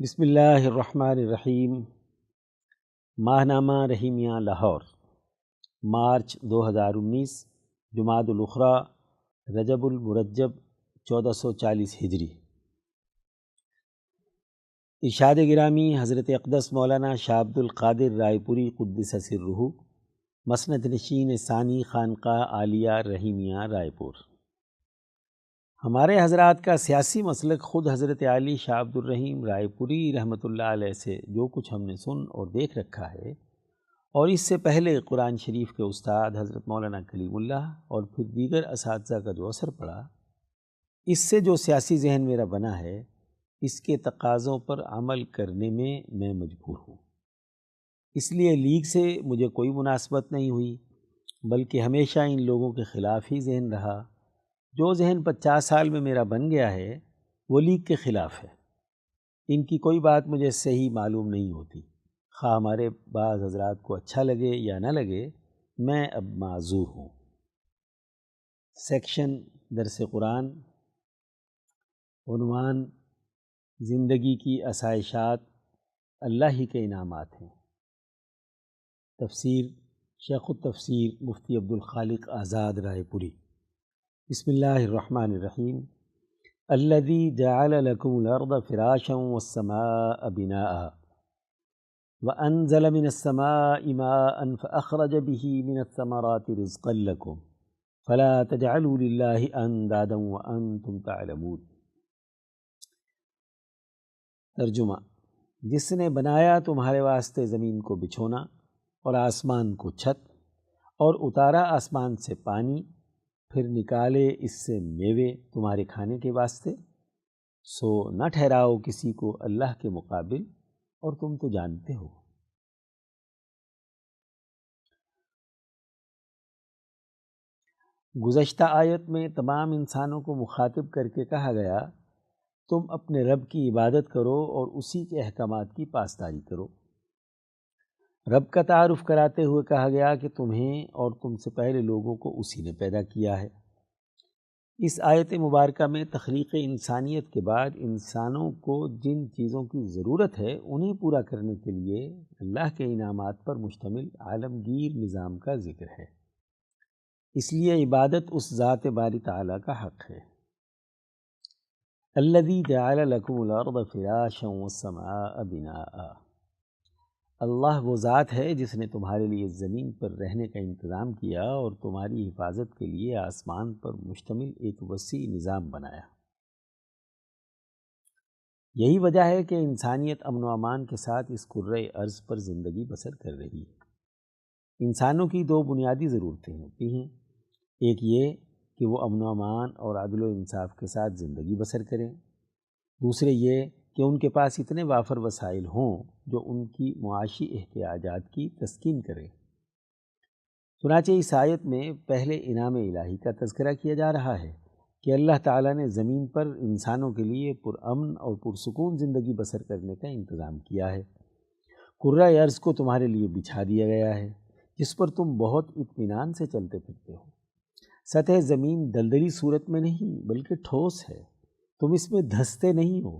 بسم اللہ الرحمن الرحیم۔ ماہنامہ رحیمیہ لاہور، مارچ 2019، جمادی الاخری، رجب المرجب 1440 ہجری۔ ارشاد گرامی حضرت اقدس مولانا شاہ عبد القادر رائے پوری قدس سرہ، مسند نشین ثانی خانقاہ عالیہ رحیمیہ رائے پور۔ ہمارے حضرات کا سیاسی مسلک خود حضرت علی شاہ عبد الرحیم رائے پوری رحمۃ اللہ علیہ سے جو کچھ ہم نے سن اور دیکھ رکھا ہے، اور اس سے پہلے قرآن شریف کے استاد حضرت مولانا کلیم اللہ اور پھر دیگر اساتذہ کا جو اثر پڑا، اس سے جو سیاسی ذہن میرا بنا ہے، اس کے تقاضوں پر عمل کرنے میں مجبور ہوں۔ اس لیے لیگ سے مجھے کوئی مناسبت نہیں ہوئی، بلکہ ہمیشہ ان لوگوں کے خلاف ہی ذہن رہا۔ جو ذہن 50 سال میں میرا بن گیا ہے وہ لیگ کے خلاف ہے۔ ان کی کوئی بات مجھے صحیح معلوم نہیں ہوتی، خواہ ہمارے بعض حضرات کو اچھا لگے یا نہ لگے، میں اب معذور ہوں۔ سیکشن درس قرآن، عنوان زندگی کی آسائشات اللہ ہی کے انعامات ہیں۔ تفسیر شیخ التفسیر مفتی عبدالخالق آزاد رائے پوری۔ بسم اللہ الرحمن الرحیم۔ الذی جعل لکم الارض فراشا والسماء بناء وانزل من السماء ماء فاخرج به من الثمرات رزقا لکم فلا تجعلوا للہ اندادا وانتم تعلمون۔ ترجمہ: جس نے بنایا تمہارے واسطے زمین کو بچھونا اور آسمان کو چھت، اور اتارا آسمان سے پانی، پھر نکالے اس سے میوے تمہارے کھانے کے واسطے، سو نہ ٹھہراؤ کسی کو اللہ کے مقابل، اور تم تو جانتے ہو۔ گزشتہ آیت میں تمام انسانوں کو مخاطب کر کے کہا گیا، تم اپنے رب کی عبادت کرو اور اسی کے احکامات کی پاسداری کرو۔ رب کا تعارف کراتے ہوئے کہا گیا کہ تمہیں اور تم سے پہلے لوگوں کو اسی نے پیدا کیا ہے۔ اس آیت مبارکہ میں تخلیق انسانیت کے بعد انسانوں کو جن چیزوں کی ضرورت ہے انہیں پورا کرنے کے لیے اللہ کے انعامات پر مشتمل عالمگیر نظام کا ذکر ہے۔ اس لیے عبادت اس ذات باری تعالیٰ کا حق ہے۔ الذی جعل لکم الارض فراشا والسماء بناء۔ اللہ وہ ذات ہے جس نے تمہارے لیے زمین پر رہنے کا انتظام کیا اور تمہاری حفاظت کے لیے آسمان پر مشتمل ایک وسیع نظام بنایا۔ یہی وجہ ہے کہ انسانیت امن و امان کے ساتھ اس کرۂ ارض پر زندگی بسر کر رہی ہے۔ انسانوں کی دو بنیادی ضرورتیں ہوتی ہیں، ایک یہ کہ وہ امن و امان اور عدل و انصاف کے ساتھ زندگی بسر کریں، دوسرے یہ کہ ان کے پاس اتنے وافر وسائل ہوں جو ان کی معاشی احتیاجات کی تسکین کریں۔ چنانچہ اس آیت میں پہلے انعام الہی کا تذکرہ کیا جا رہا ہے کہ اللہ تعالیٰ نے زمین پر انسانوں کے لیے پرامن اور پرسکون زندگی بسر کرنے کا انتظام کیا ہے۔ کرۂ ارض کو تمہارے لیے بچھا دیا گیا ہے جس پر تم بہت اطمینان سے چلتے پھرتے ہو۔ سطح زمین دلدلی صورت میں نہیں بلکہ ٹھوس ہے، تم اس میں دھنستے نہیں ہو،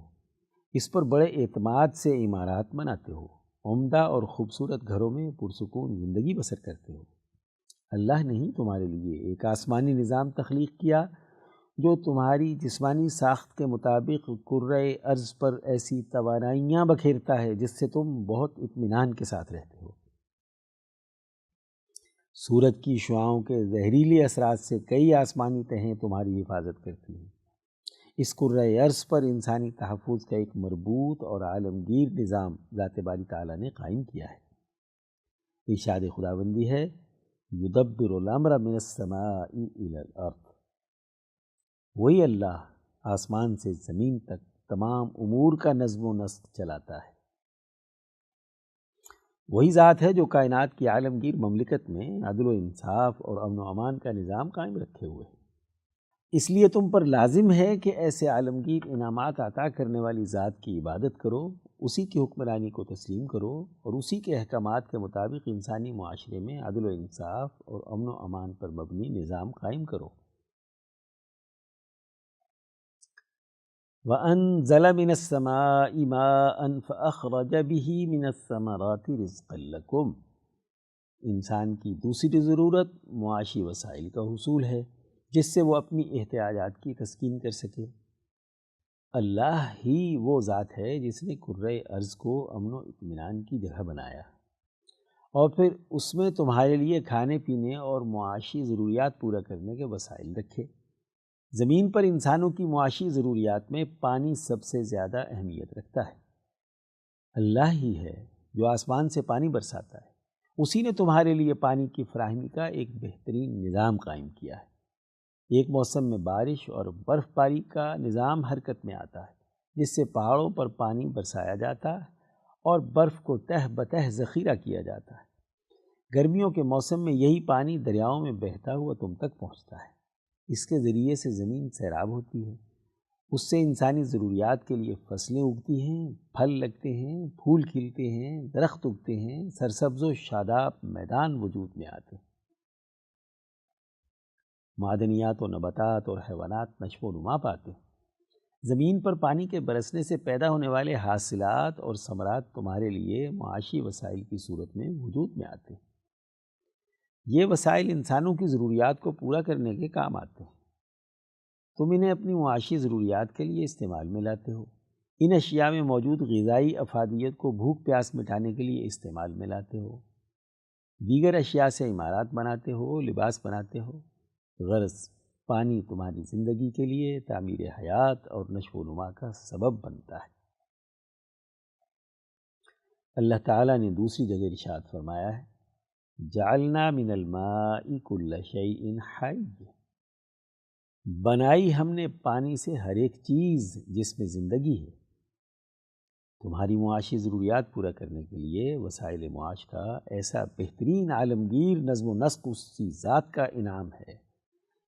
اس پر بڑے اعتماد سے عمارات بناتے ہو، عمدہ اور خوبصورت گھروں میں پرسکون زندگی بسر کرتے ہو۔ اللہ نے ہی تمہارے لیے ایک آسمانی نظام تخلیق کیا جو تمہاری جسمانی ساخت کے مطابق کرۂ ارض پر ایسی توانائیاں بکھیرتا ہے جس سے تم بہت اطمینان کے ساتھ رہتے ہو۔ سورج کی شعاؤں کے زہریلی اثرات سے کئی آسمانی تہیں تمہاری حفاظت کرتی ہیں۔ اس کرۂ ارض پر انسانی تحفظ کا ایک مربوط اور عالمگیر نظام ذات باری تعالیٰ نے قائم کیا ہے۔ ارشاد خداوندی ہے، یدبر الامر من السماء الی الارض۔ وہی اللہ آسمان سے زمین تک تمام امور کا نظم و نسق چلاتا ہے۔ وہی ذات ہے جو کائنات کی عالمگیر مملکت میں عدل و انصاف اور امن و امان کا نظام قائم رکھے ہوئے ہے۔ اس لیے تم پر لازم ہے کہ ایسے عالمگیر انعامات عطا کرنے والی ذات کی عبادت کرو، اسی کی حکمرانی کو تسلیم کرو اور اسی کے احکامات کے مطابق انسانی معاشرے میں عدل و انصاف اور امن و امان پر مبنی نظام قائم کرو۔ وَأَنزَلَ مِنَ السَّمَاءِ مَاءً فَأَخْرَجَ بِهِ مِنَ الثَّمَرَاتِ رِزْقًا لَكُمْ۔ انسان کی دوسری ضرورت معاشی وسائل کا حصول ہے جس سے وہ اپنی احتیاجات کی تسکین کر سکے۔ اللہ ہی وہ ذات ہے جس نے کرۂ ارض کو امن و اطمینان کی جگہ بنایا اور پھر اس میں تمہارے لیے کھانے پینے اور معاشی ضروریات پورا کرنے کے وسائل رکھے۔ زمین پر انسانوں کی معاشی ضروریات میں پانی سب سے زیادہ اہمیت رکھتا ہے۔ اللہ ہی ہے جو آسمان سے پانی برساتا ہے، اسی نے تمہارے لیے پانی کی فراہمی کا ایک بہترین نظام قائم کیا ہے۔ ایک موسم میں بارش اور برف باری کا نظام حرکت میں آتا ہے جس سے پہاڑوں پر پانی برسایا جاتا ہے اور برف کو تہ بتہ ذخیرہ کیا جاتا ہے۔ گرمیوں کے موسم میں یہی پانی دریاؤں میں بہتا ہوا تم تک پہنچتا ہے۔ اس کے ذریعے سے زمین سیراب ہوتی ہے، اس سے انسانی ضروریات کے لیے فصلیں اگتی ہیں، پھل لگتے ہیں، پھول کھلتے ہیں، درخت اگتے ہیں، سرسبز و شاداب میدان وجود میں آتے ہیں۔ معدنیات و نباتات اور حیوانات نشو و نما پاتے ہیں۔ زمین پر پانی کے برسنے سے پیدا ہونے والے حاصلات اور ثمرات تمہارے لیے معاشی وسائل کی صورت میں وجود میں آتے ہیں۔ یہ وسائل انسانوں کی ضروریات کو پورا کرنے کے کام آتے ہیں۔ تم انہیں اپنی معاشی ضروریات کے لیے استعمال میں لاتے ہو۔ ان اشیاء میں موجود غذائی افادیت کو بھوک پیاس مٹانے کے لیے استعمال میں لاتے ہو۔ دیگر اشیاء سے عمارات بناتے ہو، لباس بناتے ہو۔ غرض پانی تمہاری زندگی کے لیے تعمیر حیات اور نشو و نما کا سبب بنتا ہے۔ اللہ تعالیٰ نے دوسری جگہ ارشاد فرمایا ہے، جعلنا من الماء کل شیء حی، بنائی ہم نے پانی سے ہر ایک چیز جس میں زندگی ہے۔ تمہاری معاشی ضروریات پورا کرنے کے لیے وسائل معاش کا ایسا بہترین عالمگیر نظم و نسق اسی ذات کا انعام ہے۔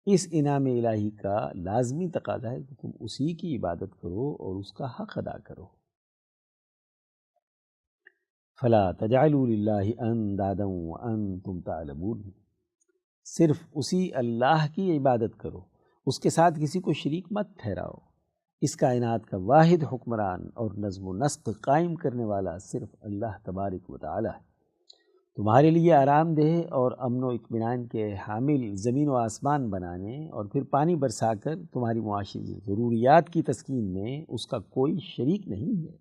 اس انعام الہی کا لازمی تقاضا ہے کہ تم اسی کی عبادت کرو اور اس کا حق ادا کرو۔ فلا تجعلوا للہ اندادا وانتم تعلمون، صرف اسی اللہ کی عبادت کرو، اس کے ساتھ کسی کو شریک مت ٹھہراؤ۔ اس کائنات کا واحد حکمران اور نظم و نسق قائم کرنے والا صرف اللہ تبارک و تعالی ہے۔ تمہارے لیے آرام دہ اور امن و اطمینان کے حامل زمین و آسمان بنانے اور پھر پانی برسا کر تمہاری معاشی ضروریات کی تسکین میں اس کا کوئی شریک نہیں ہے۔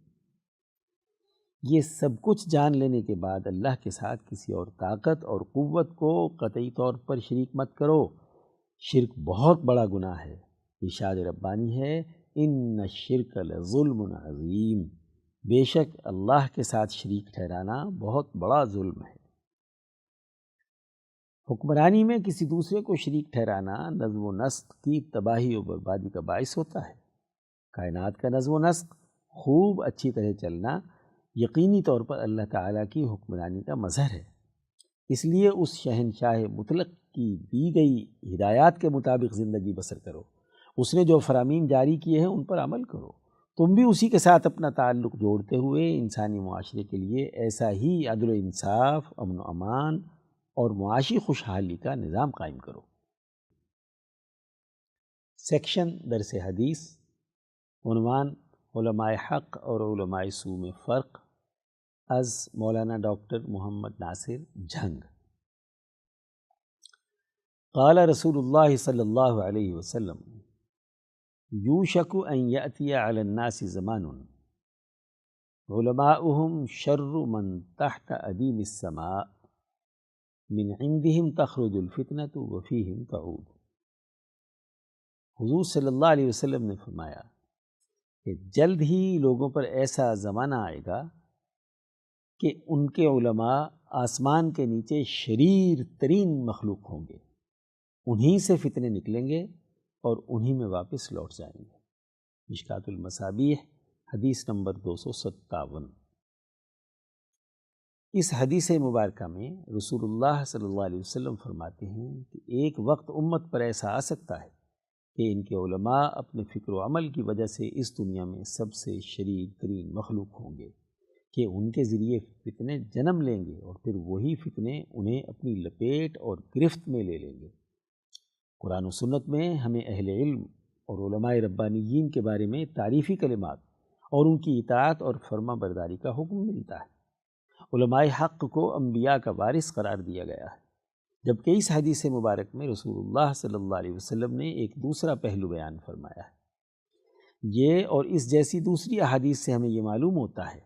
یہ سب کچھ جان لینے کے بعد اللہ کے ساتھ کسی اور طاقت اور قوت کو قطعی طور پر شریک مت کرو۔ شرک بہت بڑا گناہ ہے۔ ارشاد ربانی ہے، ان الشرک لظلم عظیم، بے شک اللہ کے ساتھ شریک ٹھہرانا بہت بڑا ظلم ہے۔ حکمرانی میں کسی دوسرے کو شریک ٹھہرانا نظم و نسق کی تباہی و بربادی کا باعث ہوتا ہے۔ کائنات کا نظم و نسق خوب اچھی طرح چلنا یقینی طور پر اللہ تعالیٰ کی حکمرانی کا مظہر ہے۔ اس لیے اس شہنشاہ مطلق کی دی گئی ہدایات کے مطابق زندگی بسر کرو۔ اس نے جو فرامین جاری کیے ہیں ان پر عمل کرو۔ تم بھی اسی کے ساتھ اپنا تعلق جوڑتے ہوئے انسانی معاشرے کے لیے ایسا ہی عدل و انصاف، امن و امان اور معاشی خوشحالی کا نظام قائم کرو۔ سیکشن درس حدیث، عنوان علماء حق اور علماء سو میں فرق، از مولانا ڈاکٹر محمد ناصر جھنگ۔ قال رسول اللہ صلی اللہ علیہ وسلم، یوشک ان یأتی علی الناس زمان علماؤہم شر من تحت ادیم السماء من عندہم تخرج الفتنۃ وفیہم تعود۔ حضور صلی اللہ علیہ وسلم نے فرمایا کہ جلد ہی لوگوں پر ایسا زمانہ آئے گا کہ ان کے علماء آسمان کے نیچے شریر ترین مخلوق ہوں گے، انہی سے فتنے نکلیں گے اور انہی میں واپس لوٹ جائیں گے۔ مشکات المصابیح حدیث نمبر 257۔ اس حدیث مبارکہ میں رسول اللہ صلی اللہ علیہ وسلم فرماتے ہیں کہ ایک وقت امت پر ایسا آ سکتا ہے کہ ان کے علماء اپنے فکر و عمل کی وجہ سے اس دنیا میں سب سے شریر ترین مخلوق ہوں گے کہ ان کے ذریعے فتنے جنم لیں گے اور پھر وہی فتنے انہیں اپنی لپیٹ اور گرفت میں لے لیں گے۔ قرآن و سنت میں ہمیں اہل علم اور علماء ربانیین کے بارے میں تعریفی کلمات اور ان کی اطاعت اور فرما برداری کا حکم ملتا ہے۔ علماء حق کو انبیاء کا وارث قرار دیا گیا ہے، جبکہ اس حدیث مبارک میں رسول اللہ صلی اللہ علیہ وسلم نے ایک دوسرا پہلو بیان فرمایا ہے۔ یہ اور اس جیسی دوسری احادیث سے ہمیں یہ معلوم ہوتا ہے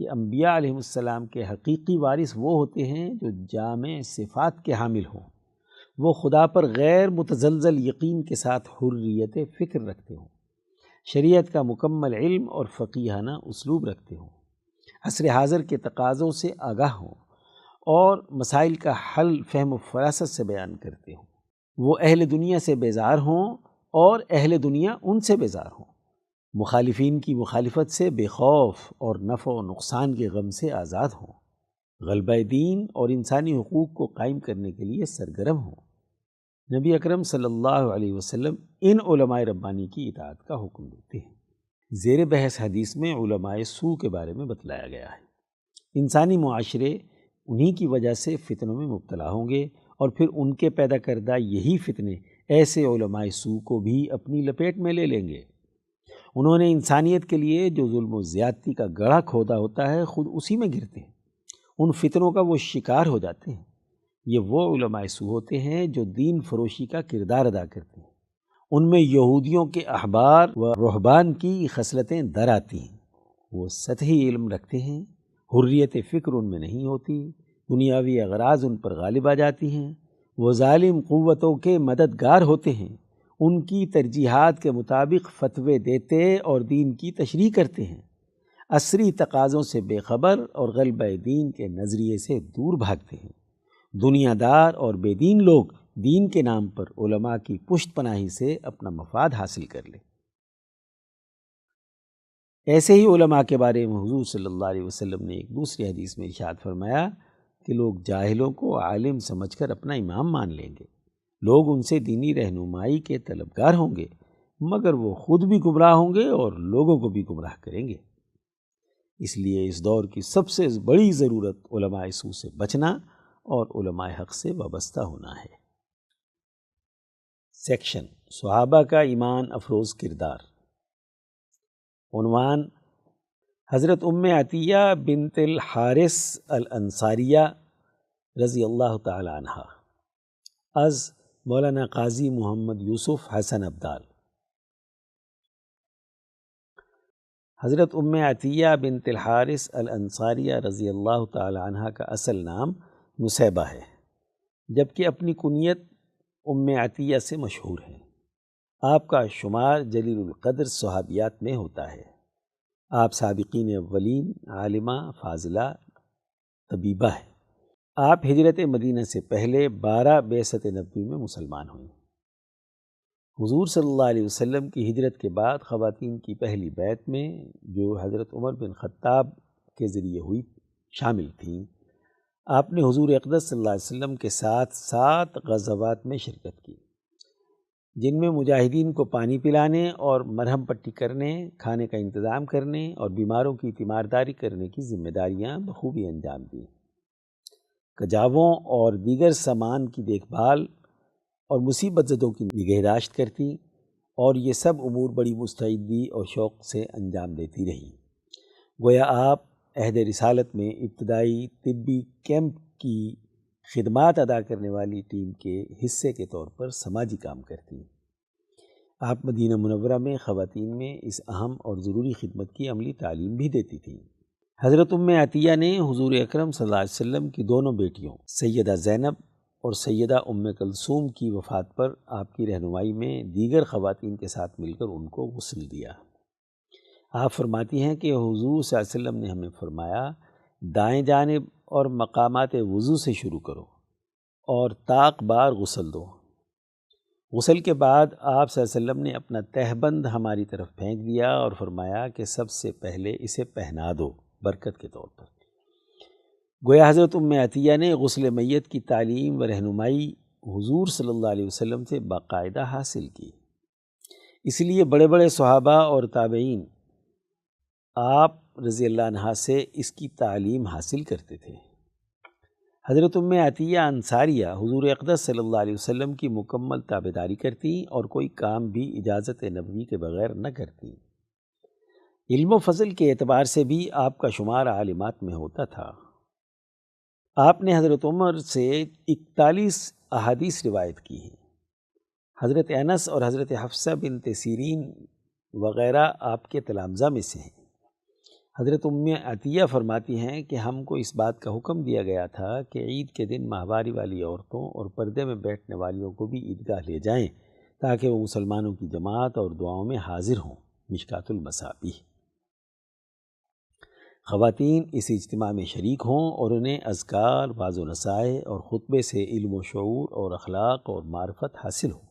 کہ انبیاء علیہ السلام کے حقیقی وارث وہ ہوتے ہیں جو جامع صفات کے حامل ہوں، وہ خدا پر غیر متزلزل یقین کے ساتھ حریت فکر رکھتے ہوں، شریعت کا مکمل علم اور فقیہانہ اسلوب رکھتے ہوں، عصر حاضر کے تقاضوں سے آگاہ ہوں اور مسائل کا حل فہم و فراست سے بیان کرتے ہوں، وہ اہل دنیا سے بیزار ہوں اور اہل دنیا ان سے بیزار ہوں، مخالفین کی مخالفت سے بے خوف اور نفع و نقصان کے غم سے آزاد ہوں، غلبہ دین اور انسانی حقوق کو قائم کرنے کے لیے سرگرم ہوں۔ نبی اکرم صلی اللہ علیہ وسلم ان علماء ربانی کی اطاعت کا حکم دیتے ہیں۔ زیر بحث حدیث میں علماء سوء کے بارے میں بتلایا گیا ہے۔ انسانی معاشرے انہی کی وجہ سے فتنوں میں مبتلا ہوں گے اور پھر ان کے پیدا کردہ یہی فتنے ایسے علماء سوء کو بھی اپنی لپیٹ میں لے لیں گے۔ انہوں نے انسانیت کے لیے جو ظلم و زیادتی کا گڑھا کھودا ہوتا ہے خود اسی میں گرتے ہیں، ان فتنوں کا وہ شکار ہو جاتے ہیں۔ یہ وہ علماء سوء ہوتے ہیں جو دین فروشی کا کردار ادا کرتے ہیں، ان میں یہودیوں کے احبار و رہبان کی خصلتیں در آتی ہیں، وہ سطحی علم رکھتے ہیں، حریت فکر ان میں نہیں ہوتی، دنیاوی اغراض ان پر غالب آ جاتی ہیں، وہ ظالم قوتوں کے مددگار ہوتے ہیں، ان کی ترجیحات کے مطابق فتوے دیتے اور دین کی تشریح کرتے ہیں، عصری تقاضوں سے بے خبر اور غلبہ دین کے نظریے سے دور بھاگتے ہیں۔ دنیا دار اور بے دین لوگ دین کے نام پر علماء کی پشت پناہی سے اپنا مفاد حاصل کر لیں۔ ایسے ہی علماء کے بارے میں حضور صلی اللہ علیہ وسلم نے ایک دوسری حدیث میں ارشاد فرمایا کہ لوگ جاہلوں کو عالم سمجھ کر اپنا امام مان لیں گے، لوگ ان سے دینی رہنمائی کے طلبگار ہوں گے، مگر وہ خود بھی گمراہ ہوں گے اور لوگوں کو بھی گمراہ کریں گے۔ اس لیے اس دور کی سب سے بڑی ضرورت علماء سوء سے بچنا اور علماء حق سے وابستہ ہونا ہے۔ سیکشن صحابہ کا ایمان افروز کردار۔ عنوان حضرت ام عطیہ بنت الحارث الانصاریہ رضی اللہ تعالی عنہا از مولانا قاضی محمد یوسف حسن ابدال۔ حضرت ام عطیہ بنت الحارث الانصاریہ رضی اللہ تعالی عنہا کا اصل نام نسیبہ ہے، جبکہ اپنی کنیت ام عطیہ سے مشہور ہے۔ آپ کا شمار جلیل القدر صحابیات میں ہوتا ہے۔ آپ سابقین اولین، عالمہ، فاضلہ، طبیبہ ہیں۔ آپ ہجرت مدینہ سے پہلے 12 بعثت نبوی میں مسلمان ہوئیں۔ حضور صلی اللہ علیہ وسلم کی ہجرت کے بعد خواتین کی پہلی بیعت میں جو حضرت عمر بن خطاب کے ذریعے ہوئی شامل تھیں۔ آپ نے حضور اقدس صلی اللہ علیہ وسلم کے ساتھ 7 غزوات میں شرکت کی، جن میں مجاہدین کو پانی پلانے اور مرہم پٹی کرنے، کھانے کا انتظام کرنے اور بیماروں کی تیمارداری کرنے کی ذمہ داریاں بخوبی انجام دیں، کجاووں اور دیگر سامان کی دیکھ بھال اور مصیبت زدوں کی نگہداشت کرتی، اور یہ سب امور بڑی مستعدی اور شوق سے انجام دیتی رہیں۔ گویا آپ عہد رسالت میں ابتدائی طبی کیمپ کی خدمات ادا کرنے والی ٹیم کے حصے کے طور پر سماجی کام کرتی ہیں۔ آپ مدینہ منورہ میں خواتین میں اس اہم اور ضروری خدمت کی عملی تعلیم بھی دیتی تھیں۔ حضرت ام عطیہ نے حضور اکرم صلی اللہ علیہ وسلم کی دونوں بیٹیوں سیدہ زینب اور سیدہ ام کلثوم کی وفات پر آپ کی رہنمائی میں دیگر خواتین کے ساتھ مل کر ان کو غسل دیا۔ آپ فرماتی ہیں کہ حضور صلی اللہ علیہ وسلم نے ہمیں فرمایا، دائیں جانب اور مقامات وضو سے شروع کرو اور طاق بار غسل دو۔ غسل کے بعد آپ صلی اللہ علیہ وسلم نے اپنا تہبند ہماری طرف پھینک دیا اور فرمایا کہ سب سے پہلے اسے پہنا دو برکت کے طور پر۔ گویا حضرت ام عطیہ نے غسل میت کی تعلیم و رہنمائی حضور صلی اللہ علیہ وسلم سے باقاعدہ حاصل کی، اس لیے بڑے بڑے صحابہ اور تابعین آپ رضی اللہ عنہ سے اس کی تعلیم حاصل کرتے تھے۔ حضرت ام عطیہ انصاریہ حضور اقدس صلی اللہ علیہ وسلم کی مکمل تابعداری کرتی اور کوئی کام بھی اجازت نبوی کے بغیر نہ کرتی۔ علم و فضل کے اعتبار سے بھی آپ کا شمار عالمات میں ہوتا تھا۔ آپ نے حضرت عمر سے 41 احادیث روایت کی ہیں۔ حضرت انس اور حضرت حفصہ بنت سیرین وغیرہ آپ کے تلامذہ میں سے ہیں۔ حضرت ام عطیہ فرماتی ہیں کہ ہم کو اس بات کا حکم دیا گیا تھا کہ عید کے دن ماہواری والی عورتوں اور پردے میں بیٹھنے والیوں کو بھی عیدگاہ لے جائیں تاکہ وہ مسلمانوں کی جماعت اور دعاؤں میں حاضر ہوں۔ مشکات المصابیح۔ خواتین اس اجتماع میں شریک ہوں اور انہیں اذکار، واعظ و نصائح اور خطبے سے علم و شعور اور اخلاق اور معرفت حاصل ہو۔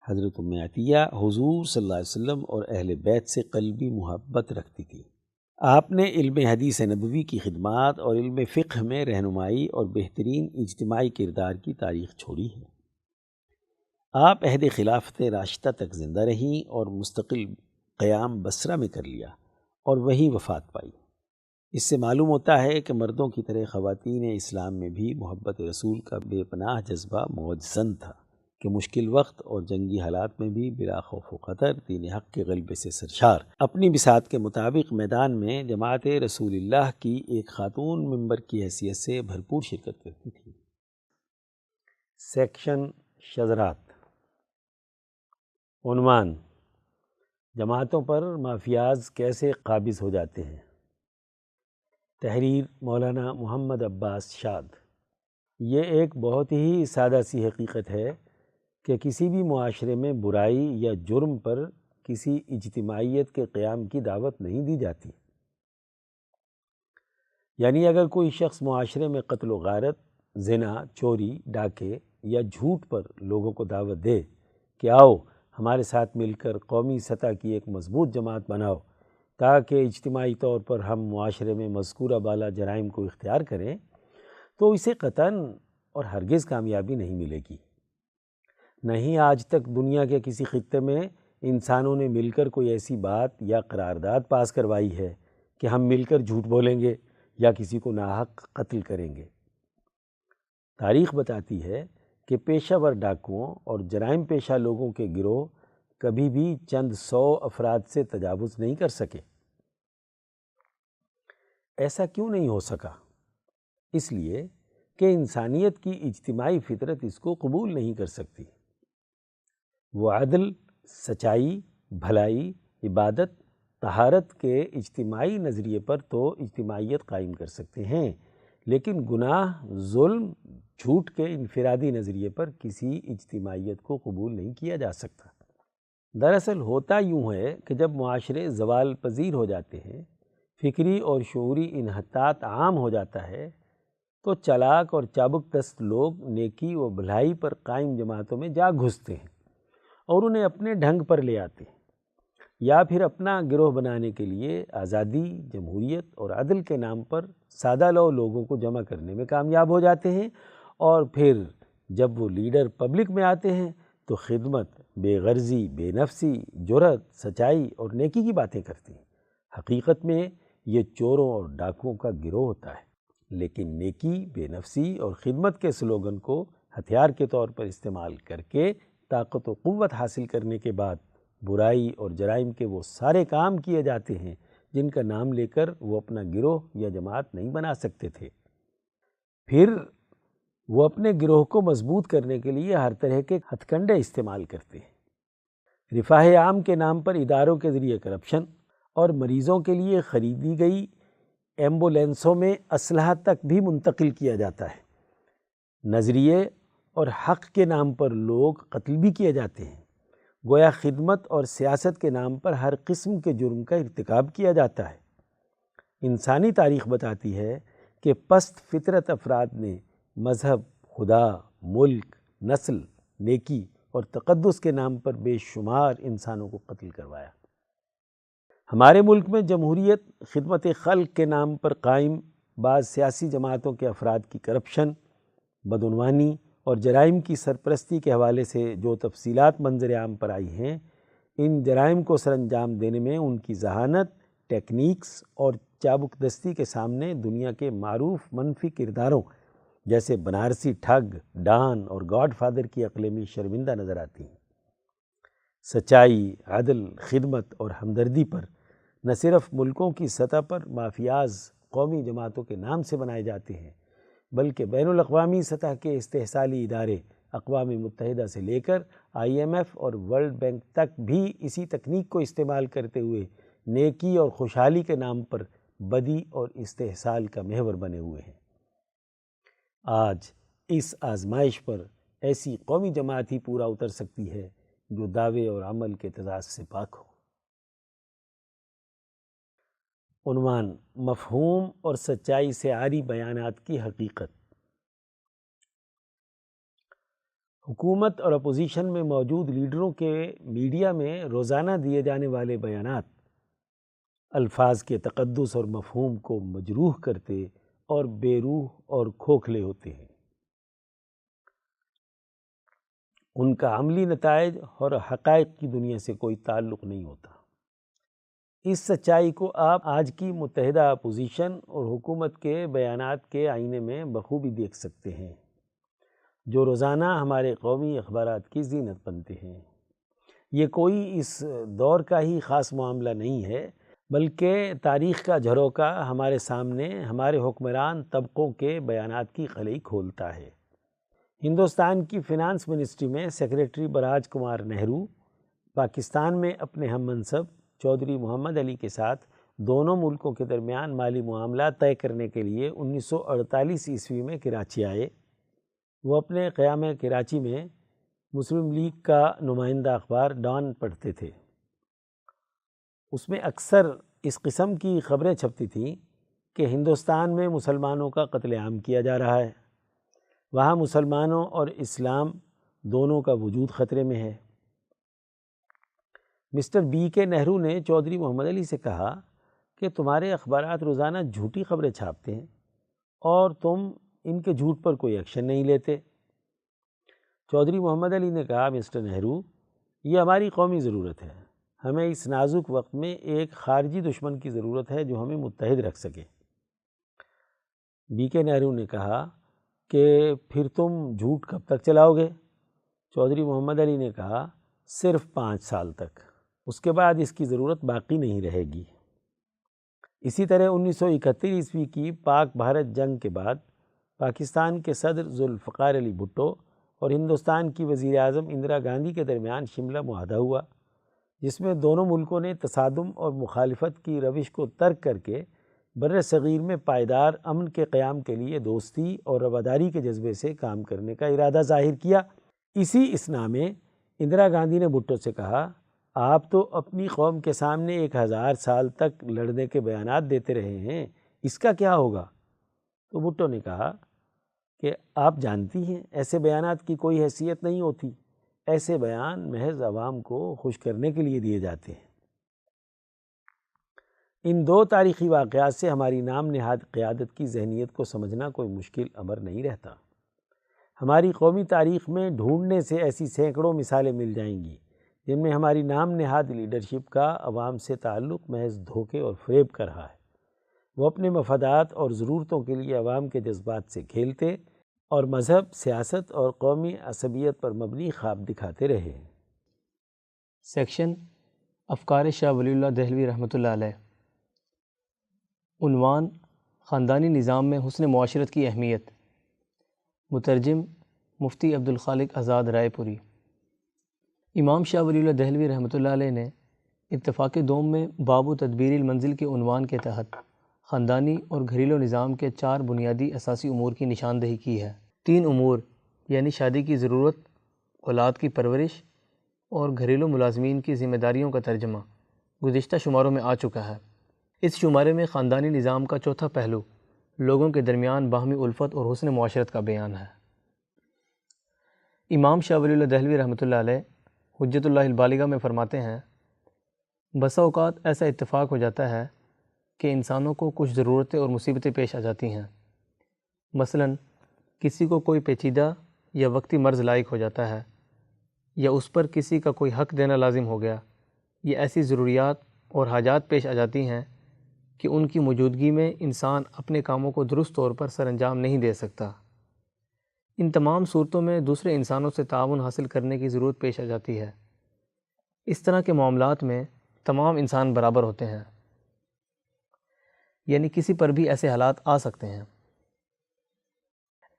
حضرت ام عطیہ حضور صلی اللہ علیہ وسلم اور اہل بیت سے قلبی محبت رکھتی تھی۔ آپ نے علم حدیث نبوی کی خدمات اور علم فقہ میں رہنمائی اور بہترین اجتماعی کردار کی تاریخ چھوڑی ہے۔ آپ عہد خلافت راشدہ تک زندہ رہیں اور مستقل قیام بصرہ میں کر لیا اور وہیں وفات پائی۔ اس سے معلوم ہوتا ہے کہ مردوں کی طرح خواتین اسلام میں بھی محبت رسول کا بے پناہ جذبہ موجزن تھا کہ مشکل وقت اور جنگی حالات میں بھی بلا خوف و خطر دین حق کے غلبے سے سرشار اپنی بساط کے مطابق میدان میں جماعت رسول اللہ کی ایک خاتون ممبر کی حیثیت سے بھرپور شرکت کرتی تھی۔ سیکشن شذرات۔ عنوان: جماعتوں پر مافیاز کیسے قابض ہو جاتے ہیں۔ تحریر مولانا محمد عباس شاد۔ یہ ایک بہت ہی سادہ سی حقیقت ہے کہ کسی بھی معاشرے میں برائی یا جرم پر کسی اجتماعیت کے قیام کی دعوت نہیں دی جاتی۔ یعنی اگر کوئی شخص معاشرے میں قتل و غارت، زنا، چوری، ڈاکے یا جھوٹ پر لوگوں کو دعوت دے کہ آؤ ہمارے ساتھ مل کر قومی سطح کی ایک مضبوط جماعت بناؤ تاکہ اجتماعی طور پر ہم معاشرے میں مذکورہ بالا جرائم کو اختیار کریں، تو اسے قطعاً اور ہرگز کامیابی نہیں ملے گی۔ نہیں آج تک دنیا کے کسی خطے میں انسانوں نے مل کر کوئی ایسی بات یا قرارداد پاس کروائی ہے کہ ہم مل کر جھوٹ بولیں گے یا کسی کو ناحق قتل کریں گے۔ تاریخ بتاتی ہے کہ پیشہ ور ڈاکوؤں اور جرائم پیشہ لوگوں کے گروہ کبھی بھی چند 100 افراد سے تجاوز نہیں کر سکے۔ ایسا کیوں نہیں ہو سکا؟ اس لیے کہ انسانیت کی اجتماعی فطرت اس کو قبول نہیں کر سکتی۔ وہ عدل، سچائی، بھلائی، عبادت، طہارت کے اجتماعی نظریے پر تو اجتماعیت قائم کر سکتے ہیں، لیکن گناہ، ظلم، جھوٹ کے انفرادی نظریے پر کسی اجتماعیت کو قبول نہیں کیا جا سکتا۔ دراصل ہوتا یوں ہے کہ جب معاشرے زوال پذیر ہو جاتے ہیں، فکری اور شعوری انحطاط عام ہو جاتا ہے، تو چالاک اور چابک دست لوگ نیکی و بھلائی پر قائم جماعتوں میں جا گھستے ہیں اور انہیں اپنے ڈھنگ پر لے آتے ہیں، یا پھر اپنا گروہ بنانے کے لیے آزادی، جمہوریت اور عدل کے نام پر سادہ لو لوگوں کو جمع کرنے میں کامیاب ہو جاتے ہیں، اور پھر جب وہ لیڈر پبلک میں آتے ہیں تو خدمت، بے غرضی، بے نفسی، جرأت، سچائی اور نیکی کی باتیں کرتے ہیں۔ حقیقت میں یہ چوروں اور ڈاکوؤں کا گروہ ہوتا ہے، لیکن نیکی، بے نفسی اور خدمت کے سلوگن کو ہتھیار کے طور پر استعمال کر کے طاقت و قوت حاصل کرنے کے بعد برائی اور جرائم کے وہ سارے کام کیے جاتے ہیں جن کا نام لے کر وہ اپنا گروہ یا جماعت نہیں بنا سکتے تھے۔ پھر وہ اپنے گروہ کو مضبوط کرنے کے لیے ہر طرح کے ہتھ کنڈے استعمال کرتے ہیں۔ رفاہ عام کے نام پر اداروں کے ذریعے کرپشن اور مریضوں کے لیے خریدی گئی ایمبولینسوں میں اسلحہ تک بھی منتقل کیا جاتا ہے۔ نظریے اور حق کے نام پر لوگ قتل بھی کیے جاتے ہیں۔ گویا خدمت اور سیاست کے نام پر ہر قسم کے جرم کا ارتکاب کیا جاتا ہے۔ انسانی تاریخ بتاتی ہے کہ پست فطرت افراد نے مذہب، خدا، ملک، نسل، نیکی اور تقدس کے نام پر بے شمار انسانوں کو قتل کروایا۔ ہمارے ملک میں جمہوریت، خدمت خلق کے نام پر قائم بعض سیاسی جماعتوں کے افراد کی کرپشن، بدعنوانی اور جرائم کی سرپرستی کے حوالے سے جو تفصیلات منظر عام پر آئی ہیں، ان جرائم کو سر انجام دینے میں ان کی ذہانت، ٹیکنیکس اور چابک دستی کے سامنے دنیا کے معروف منفی کرداروں جیسے بنارسی ٹھگ، ڈان اور گاڈ فادر کی اقلیمی شرمندہ نظر آتی ہیں۔ سچائی، عدل، خدمت اور ہمدردی پر نہ صرف ملکوں کی سطح پر مافیاز قومی جماعتوں کے نام سے بنائے جاتے ہیں، بلکہ بین الاقوامی سطح کے استحصالی ادارے اقوام متحدہ سے لے کر IMF اور ورلڈ بینک تک بھی اسی تکنیک کو استعمال کرتے ہوئے نیکی اور خوشحالی کے نام پر بدی اور استحصال کا محور بنے ہوئے ہیں۔ آج اس آزمائش پر ایسی قومی جماعت ہی پورا اتر سکتی ہے جو دعوے اور عمل کے تضاد سے پاک ہو۔ عنوان: مفہوم اور سچائی سے عاری بیانات کی حقیقت۔ حکومت اور اپوزیشن میں موجود لیڈروں کے میڈیا میں روزانہ دیے جانے والے بیانات الفاظ کے تقدس اور مفہوم کو مجروح کرتے اور بے روح اور کھوکھلے ہوتے ہیں۔ ان کا عملی نتائج اور حقائق کی دنیا سے کوئی تعلق نہیں ہوتا۔ اس سچائی کو آپ آج کی متحدہ اپوزیشن اور حکومت کے بیانات کے آئینے میں بخوبی دیکھ سکتے ہیں، جو روزانہ ہمارے قومی اخبارات کی زینت بنتے ہیں۔ یہ کوئی اس دور کا ہی خاص معاملہ نہیں ہے، بلکہ تاریخ کا جھروکا ہمارے سامنے ہمارے حکمران طبقوں کے بیانات کی خلئی کھولتا ہے۔ ہندوستان کی فینانس منسٹری میں سیکریٹری براج کمار نہرو پاکستان میں اپنے ہم منصب چودھری محمد علی کے ساتھ دونوں ملکوں کے درمیان مالی معاملات طے کرنے کے لیے 1948 میں کراچی آئے۔ وہ اپنے قیام کراچی میں مسلم لیگ کا نمائندہ اخبار ڈان پڑھتے تھے۔ اس میں اکثر اس قسم کی خبریں چھپتی تھیں کہ ہندوستان میں مسلمانوں کا قتل عام کیا جا رہا ہے، وہاں مسلمانوں اور اسلام دونوں کا وجود خطرے میں ہے۔ مسٹر BK نہرو نے چودھری محمد علی سے کہا کہ تمہارے اخبارات روزانہ جھوٹی خبریں چھاپتے ہیں اور تم ان کے جھوٹ پر کوئی ایکشن نہیں لیتے۔ چودھری محمد علی نے کہا، مسٹر نہرو، یہ ہماری قومی ضرورت ہے۔ ہمیں اس نازک وقت میں ایک خارجی دشمن کی ضرورت ہے جو ہمیں متحد رکھ سکے۔ BK نہرو نے کہا کہ پھر تم جھوٹ کب تک چلاؤ گے؟ چودھری محمد علی نے کہا، صرف 5 سال تک، اس کے بعد اس کی ضرورت باقی نہیں رہے گی۔ اسی طرح 1971 کی پاک بھارت جنگ کے بعد پاکستان کے صدر ذوالفقار علی بھٹو اور ہندوستان کی وزیر اعظم اندرا گاندھی کے درمیان شملہ معاہدہ ہوا، جس میں دونوں ملکوں نے تصادم اور مخالفت کی روش کو ترک کر کے بر صغیر میں پائیدار امن کے قیام کے لیے دوستی اور رواداری کے جذبے سے کام کرنے کا ارادہ ظاہر کیا۔ اسی اثنا میں اندرا گاندھی نے بھٹو سے کہا، آپ تو اپنی قوم کے سامنے 1000 سال تک لڑنے کے بیانات دیتے رہے ہیں، اس کا کیا ہوگا؟ تو بھٹو نے کہا کہ آپ جانتی ہیں ایسے بیانات کی کوئی حیثیت نہیں ہوتی، ایسے بیان محض عوام کو خوش کرنے کے لیے دیے جاتے ہیں۔ ان دو تاریخی واقعات سے ہماری نام نہاد قیادت کی ذہنیت کو سمجھنا کوئی مشکل امر نہیں رہتا۔ ہماری قومی تاریخ میں ڈھونڈنے سے ایسی سینکڑوں مثالیں مل جائیں گی جن میں ہماری نام نہاد لیڈرشپ کا عوام سے تعلق محض دھوکے اور فریب کا رہا ہے۔ وہ اپنے مفادات اور ضرورتوں کے لیے عوام کے جذبات سے کھیلتے اور مذہب، سیاست اور قومی عصبیت پر مبنی خواب دکھاتے رہے ہیں۔ سیکشن افکار شاہ ولی اللہ دہلوی رحمۃ اللہ علیہ۔ عنوان: خاندانی نظام میں حسن معاشرت کی اہمیت۔ مترجم: مفتی عبدالخالق آزاد رائے پوری۔ امام شاہ ولی اللہ دہلوی رحمۃ اللہ علیہ نے اتفاق دوم میں باب تدبیر المنزل کے عنوان کے تحت خاندانی اور گھریلو نظام کے 4 بنیادی اساسی امور کی نشاندہی کی ہے۔ 3 امور یعنی شادی کی ضرورت، اولاد کی پرورش اور گھریلو ملازمین کی ذمہ داریوں کا ترجمہ گزشتہ شماروں میں آ چکا ہے۔ اس شمارے میں خاندانی نظام کا چوتھا پہلو لوگوں کے درمیان باہمی الفت اور حسن معاشرت کا بیان ہے۔ امام شاہ ولی اللہ دہلوی رحمۃ اللہ علیہ حجت اللہ البالغہ میں فرماتے ہیں، بسا اوقات ایسا اتفاق ہو جاتا ہے کہ انسانوں کو کچھ ضرورتیں اور مصیبتیں پیش آ جاتی ہیں۔ مثلاً کسی کو کوئی پیچیدہ یا وقتی مرض لاحق ہو جاتا ہے، یا اس پر کسی کا کوئی حق دینا لازم ہو گیا، یا ایسی ضروریات اور حاجات پیش آ جاتی ہیں کہ ان کی موجودگی میں انسان اپنے کاموں کو درست طور پر سر انجام نہیں دے سکتا۔ ان تمام صورتوں میں دوسرے انسانوں سے تعاون حاصل کرنے کی ضرورت پیش آ جاتی ہے۔ اس طرح کے معاملات میں تمام انسان برابر ہوتے ہیں، یعنی کسی پر بھی ایسے حالات آ سکتے ہیں۔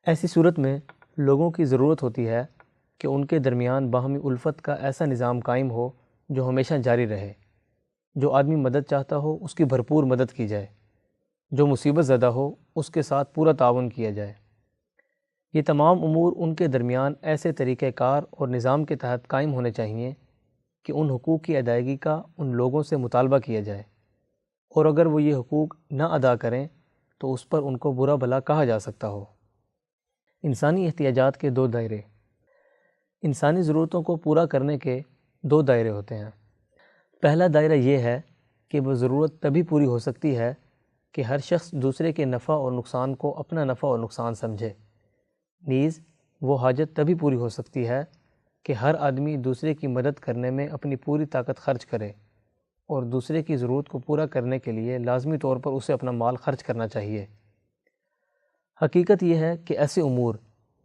ایسی صورت میں لوگوں کی ضرورت ہوتی ہے کہ ان کے درمیان باہمی الفت کا ایسا نظام قائم ہو جو ہمیشہ جاری رہے۔ جو آدمی مدد چاہتا ہو اس کی بھرپور مدد کی جائے، جو مصیبت زدہ ہو اس کے ساتھ پورا تعاون کیا جائے۔ یہ تمام امور ان کے درمیان ایسے طریقہ کار اور نظام کے تحت قائم ہونے چاہیے کہ ان حقوق کی ادائیگی کا ان لوگوں سے مطالبہ کیا جائے، اور اگر وہ یہ حقوق نہ ادا کریں تو اس پر ان کو برا بھلا کہا جا سکتا ہو۔ انسانی احتیاجات کے دو دائرے۔ انسانی ضرورتوں کو پورا کرنے کے دو دائرے ہوتے ہیں۔ پہلا دائرہ یہ ہے کہ وہ ضرورت تبھی پوری ہو سکتی ہے کہ ہر شخص دوسرے کے نفع اور نقصان کو اپنا نفع اور نقصان سمجھے۔ نیز وہ حاجت تبھی پوری ہو سکتی ہے کہ ہر آدمی دوسرے کی مدد کرنے میں اپنی پوری طاقت خرچ کرے، اور دوسرے کی ضرورت کو پورا کرنے کے لیے لازمی طور پر اسے اپنا مال خرچ کرنا چاہیے۔ حقیقت یہ ہے کہ ایسے امور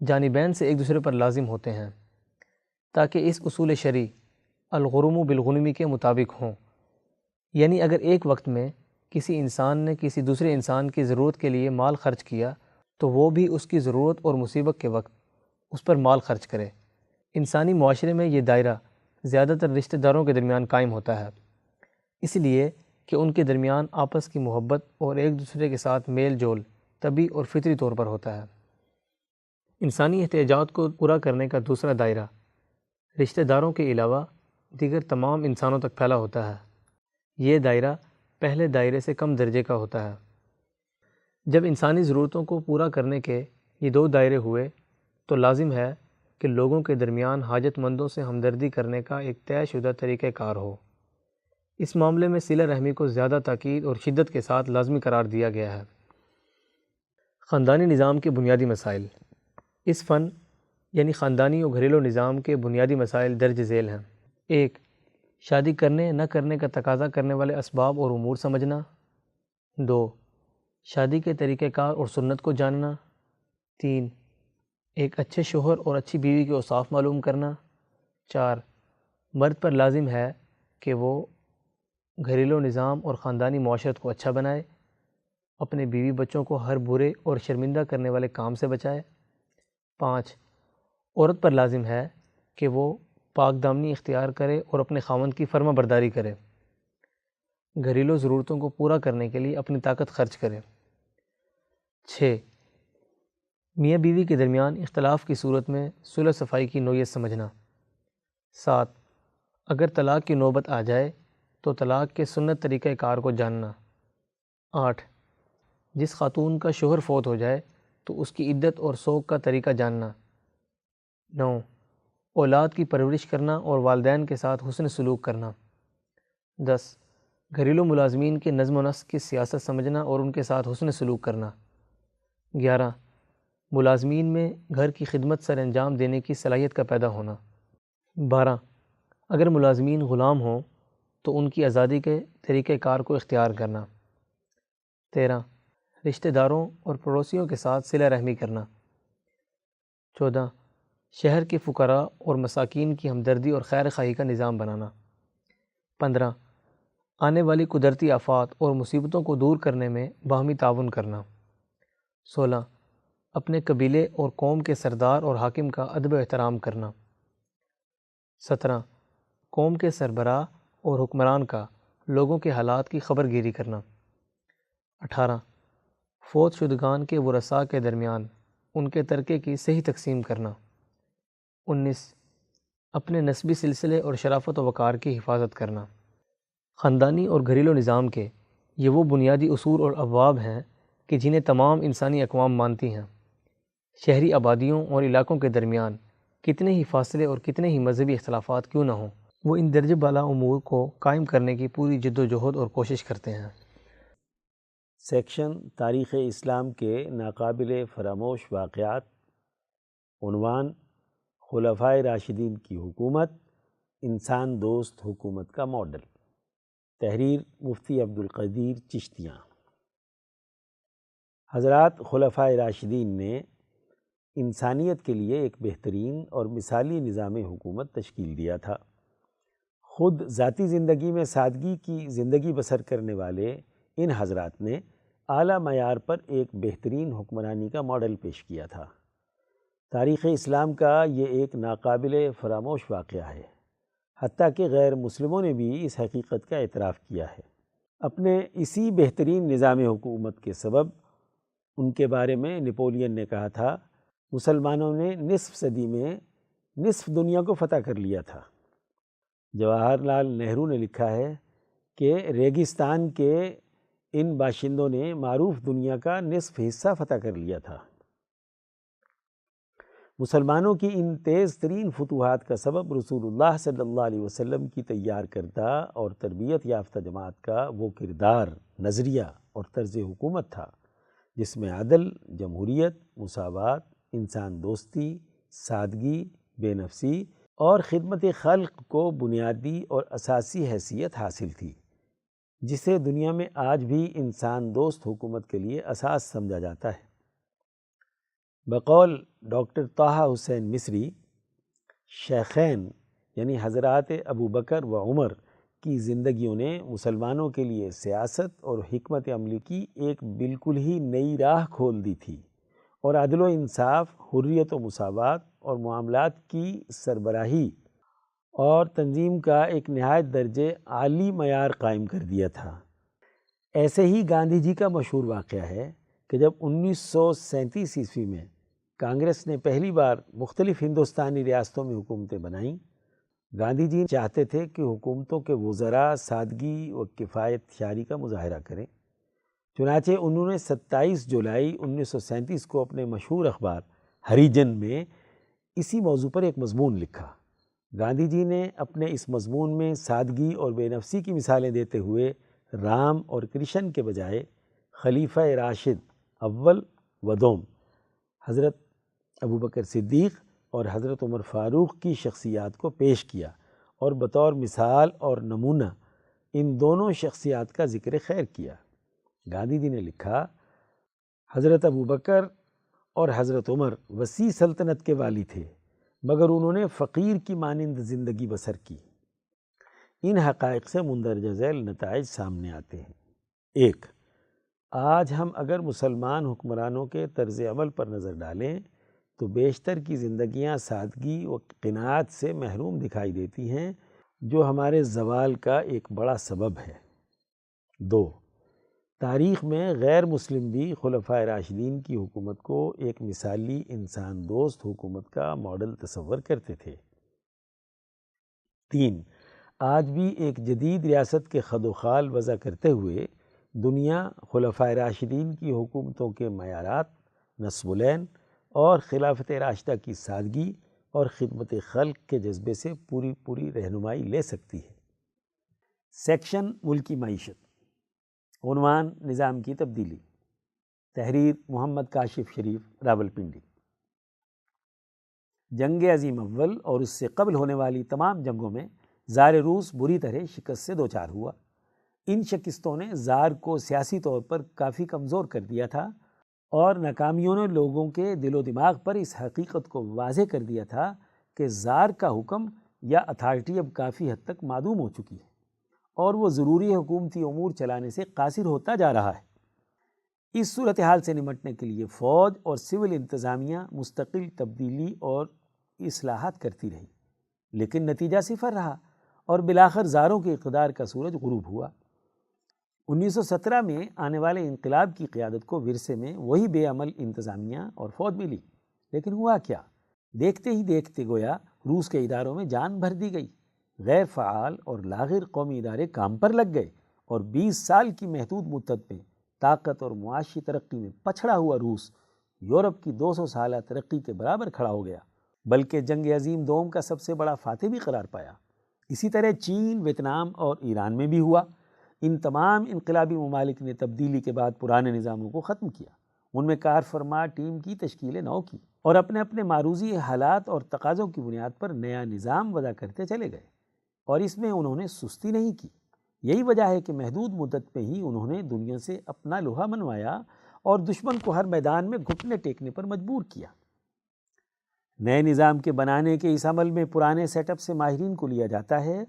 جانبین سے ایک دوسرے پر لازم ہوتے ہیں تاکہ اس اصول شرعی الغرم بالغنم کے مطابق ہوں، یعنی اگر ایک وقت میں کسی انسان نے کسی دوسرے انسان کی ضرورت کے لیے مال خرچ کیا تو وہ بھی اس کی ضرورت اور مصیبت کے وقت اس پر مال خرچ کرے۔ انسانی معاشرے میں یہ دائرہ زیادہ تر رشتہ داروں کے درمیان قائم ہوتا ہے، اس لیے کہ ان کے درمیان آپس کی محبت اور ایک دوسرے کے ساتھ میل جول طبعی اور فطری طور پر ہوتا ہے۔ انسانی احتیاجات کو پورا کرنے کا دوسرا دائرہ رشتہ داروں کے علاوہ دیگر تمام انسانوں تک پھیلا ہوتا ہے۔ یہ دائرہ پہلے دائرے سے کم درجے کا ہوتا ہے۔ جب انسانی ضرورتوں کو پورا کرنے کے یہ دو دائرے ہوئے تو لازم ہے کہ لوگوں کے درمیان حاجت مندوں سے ہمدردی کرنے کا ایک طے شدہ طریقہ کار ہو۔ اس معاملے میں صلہ رحمی کو زیادہ تاکید اور شدت کے ساتھ لازمی قرار دیا گیا ہے۔ خاندانی نظام کے بنیادی مسائل۔ اس فن یعنی خاندانی اور گھریلو نظام کے بنیادی مسائل درج ذیل ہیں۔ 1. شادی کرنے نہ کرنے کا تقاضا کرنے والے اسباب اور امور سمجھنا۔ 2. شادی کے طریقہ کار اور سنت کو جاننا۔ 3. ایک اچھے شوہر اور اچھی بیوی کے اوصاف معلوم کرنا۔ 4. مرد پر لازم ہے کہ وہ گھریلو نظام اور خاندانی معاشرت کو اچھا بنائے، اپنے بیوی بچوں کو ہر برے اور شرمندہ کرنے والے کام سے بچائے۔ 5. عورت پر لازم ہے کہ وہ پاک دامنی اختیار کرے اور اپنے خاوند کی فرما برداری کرے، گھریلو ضرورتوں کو پورا کرنے کے لیے اپنی طاقت خرچ کرے۔ 6. میاں بیوی کے درمیان اختلاف کی صورت میں صلح صفائی کی نوعیت سمجھنا۔ 7. اگر طلاق کی نوبت آ جائے تو طلاق کے سنت طریقہ کار کو جاننا۔ 8. جس خاتون کا شوہر فوت ہو جائے تو اس کی عدت اور سوگ کا طریقہ جاننا۔ 9. اولاد کی پرورش کرنا اور والدین کے ساتھ حسن سلوک کرنا۔ 10. گھریلو ملازمین کے نظم و نسق کی سیاست سمجھنا اور ان کے ساتھ حسن سلوک کرنا۔ 11. ملازمین میں گھر کی خدمت سر انجام دینے کی صلاحیت کا پیدا ہونا۔ 12. اگر ملازمین غلام ہوں تو ان کی آزادی کے طریقہ کار کو اختیار کرنا۔ 13. رشتہ داروں اور پڑوسیوں کے ساتھ صلہ رحمی کرنا۔ 14. شہر کے فقراء اور مساکین کی ہمدردی اور خیر خواہی کا نظام بنانا۔ 15. آنے والی قدرتی آفات اور مصیبتوں کو دور کرنے میں باہمی تعاون کرنا۔ 16. اپنے قبیلے اور قوم کے سردار اور حاکم کا ادب و احترام کرنا۔ 17. قوم کے سربراہ اور حکمران کا لوگوں کے حالات کی خبر گیری کرنا۔ 18. فوت شدگان کے ورثاء کے درمیان ان کے ترکے کی صحیح تقسیم کرنا۔ 19. اپنے نسبی سلسلے اور شرافت و وقار کی حفاظت کرنا۔ خاندانی اور گھریلو نظام کے یہ وہ بنیادی اصول اور ابواب ہیں کہ جنہیں تمام انسانی اقوام مانتی ہیں۔ شہری آبادیوں اور علاقوں کے درمیان کتنے ہی فاصلے اور کتنے ہی مذہبی اختلافات کیوں نہ ہوں، وہ ان درجہ بالا امور کو قائم کرنے کی پوری جد و جہد اور کوشش کرتے ہیں۔ سیکشن تاریخ اسلام کے ناقابل فراموش واقعات۔ عنوان: خلفائے راشدین کی حکومت، انسان دوست حکومت کا ماڈل۔ تحریر مفتی عبدالقدیر چشتیاں۔ حضرات خلفائے راشدین نے انسانیت کے لیے ایک بہترین اور مثالی نظام حکومت تشکیل دیا تھا۔ خود ذاتی زندگی میں سادگی کی زندگی بسر کرنے والے ان حضرات نے اعلیٰ معیار پر ایک بہترین حکمرانی کا ماڈل پیش کیا تھا۔ تاریخ اسلام کا یہ ایک ناقابل فراموش واقعہ ہے، حتیٰ کہ غیر مسلموں نے بھی اس حقیقت کا اعتراف کیا ہے۔ اپنے اسی بہترین نظام حکومت کے سبب ان کے بارے میں نپولین نے کہا تھا، مسلمانوں نے نصف صدی میں نصف دنیا کو فتح کر لیا تھا۔ جواہر لال نہرو نے لکھا ہے کہ ریگستان کے ان باشندوں نے معروف دنیا کا نصف حصہ فتح کر لیا تھا۔ مسلمانوں کی ان تیز ترین فتوحات کا سبب رسول اللہ صلی اللہ علیہ وسلم کی تیار کردہ اور تربیت یافتہ جماعت کا وہ کردار، نظریہ اور طرز حکومت تھا جس میں عدل، جمہوریت، مساوات، انسان دوستی، سادگی، بے نفسی اور خدمت خلق کو بنیادی اور اساسی حیثیت حاصل تھی، جسے دنیا میں آج بھی انسان دوست حکومت کے لیے اساس سمجھا جاتا ہے۔ بقول ڈاکٹر طٰہٰ حسین مصری، شیخین یعنی حضرات ابو بکر و عمر کی زندگیوں نے مسلمانوں کے لیے سیاست اور حکمت عملی کی ایک بالکل ہی نئی راہ کھول دی تھی، اور عدل و انصاف، حریت و مساوات اور معاملات کی سربراہی اور تنظیم کا ایک نہایت درجے عالی معیار قائم کر دیا تھا۔ ایسے ہی گاندھی جی کا مشہور واقعہ ہے کہ جب 1937 عیسوی میں کانگریس نے پہلی بار مختلف ہندوستانی ریاستوں میں حکومتیں بنائیں، گاندھی جی چاہتے تھے کہ حکومتوں کے وزراء سادگی و کفایت خیالی کا مظاہرہ کریں۔ چنانچہ انہوں نے 27 جولائی 1937 کو اپنے مشہور اخبار ہریجن میں اسی موضوع پر ایک مضمون لکھا۔ گاندھی جی نے اپنے اس مضمون میں سادگی اور بے نفسی کی مثالیں دیتے ہوئے رام اور کرشن کے بجائے خلیفہ راشد اول و دوم حضرت ابوبکر صدیق اور حضرت عمر فاروق کی شخصیات کو پیش کیا، اور بطور مثال اور نمونہ ان دونوں شخصیات کا ذکر خیر کیا۔ گاندھی جی نے لکھا، حضرت ابوبکر اور حضرت عمر وسیع سلطنت کے والی تھے، مگر انہوں نے فقیر کی مانند زندگی بسر کی۔ ان حقائق سے مندرجہ ذیل نتائج سامنے آتے ہیں۔ 1. آج ہم اگر مسلمان حکمرانوں کے طرز عمل پر نظر ڈالیں تو بیشتر کی زندگیاں سادگی و قناعت سے محروم دکھائی دیتی ہیں، جو ہمارے زوال کا ایک بڑا سبب ہے۔ 2. تاریخ میں غیر مسلم بھی خلفائے راشدین کی حکومت کو ایک مثالی انسان دوست حکومت کا ماڈل تصور کرتے تھے۔ 3. آج بھی ایک جدید ریاست کے خد و خال وضع کرتے ہوئے دنیا خلفائے راشدین کی حکومتوں کے معیارات، نصب العین اور خلافت راشدہ کی سادگی اور خدمت خلق کے جذبے سے پوری رہنمائی لے سکتی ہے۔ سیکشن ملکی معیشت، عنوان نظام کی تبدیلی، تحریر محمد کاشف شریف، راولپنڈی۔ جنگ عظیم اول اور اس سے قبل ہونے والی تمام جنگوں میں زار روس بری طرح شکست سے دوچار ہوا۔ ان شکستوں نے زار کو سیاسی طور پر کافی کمزور کر دیا تھا، اور ناکامیوں نے لوگوں کے دل و دماغ پر اس حقیقت کو واضح کر دیا تھا کہ زار کا حکم یا اتھارٹی اب کافی حد تک معدوم ہو چکی ہے، اور وہ ضروری حکومتی امور چلانے سے قاصر ہوتا جا رہا ہے۔ اس صورتحال سے نمٹنے کے لیے فوج اور سول انتظامیہ مستقل تبدیلی اور اصلاحات کرتی رہی، لیکن نتیجہ صفر رہا، اور بالآخر زاروں کے اقتدار کا سورج غروب ہوا۔ 1917 میں آنے والے انقلاب کی قیادت کو ورثے میں وہی بے عمل انتظامیہ اور فوج ملی، لیکن ہوا کیا؟ دیکھتے ہی دیکھتے گویا روس کے اداروں میں جان بھر دی گئی۔ غیر فعال اور لاغر قومی ادارے کام پر لگ گئے، اور 20 سال کی محدود مدت میں طاقت اور معاشی ترقی میں پچھڑا ہوا روس یورپ کی 200 سالہ ترقی کے برابر کھڑا ہو گیا، بلکہ جنگ عظیم دوم کا سب سے بڑا فاتح بھی قرار پایا۔ اسی طرح چین، ویتنام اور ایران میں بھی ہوا۔ ان تمام انقلابی ممالک نے تبدیلی کے بعد پرانے نظاموں کو ختم کیا، ان میں کار فرما ٹیم کی تشکیل نو کی، اور اپنے اپنے معروضی حالات اور تقاضوں کی بنیاد پر نیا نظام وضع کرتے چلے گئے، اور اس میں انہوں نے سستی نہیں کی۔ یہی وجہ ہے کہ محدود مدت میں ہی انہوں نے دنیا سے اپنا لوہا منوایا اور دشمن کو ہر میدان میں گھٹنے ٹیکنے پر مجبور کیا۔ نئے نظام کے بنانے کے اس عمل میں پرانے سیٹ اپ سے ماہرین کو لیا جاتا ہے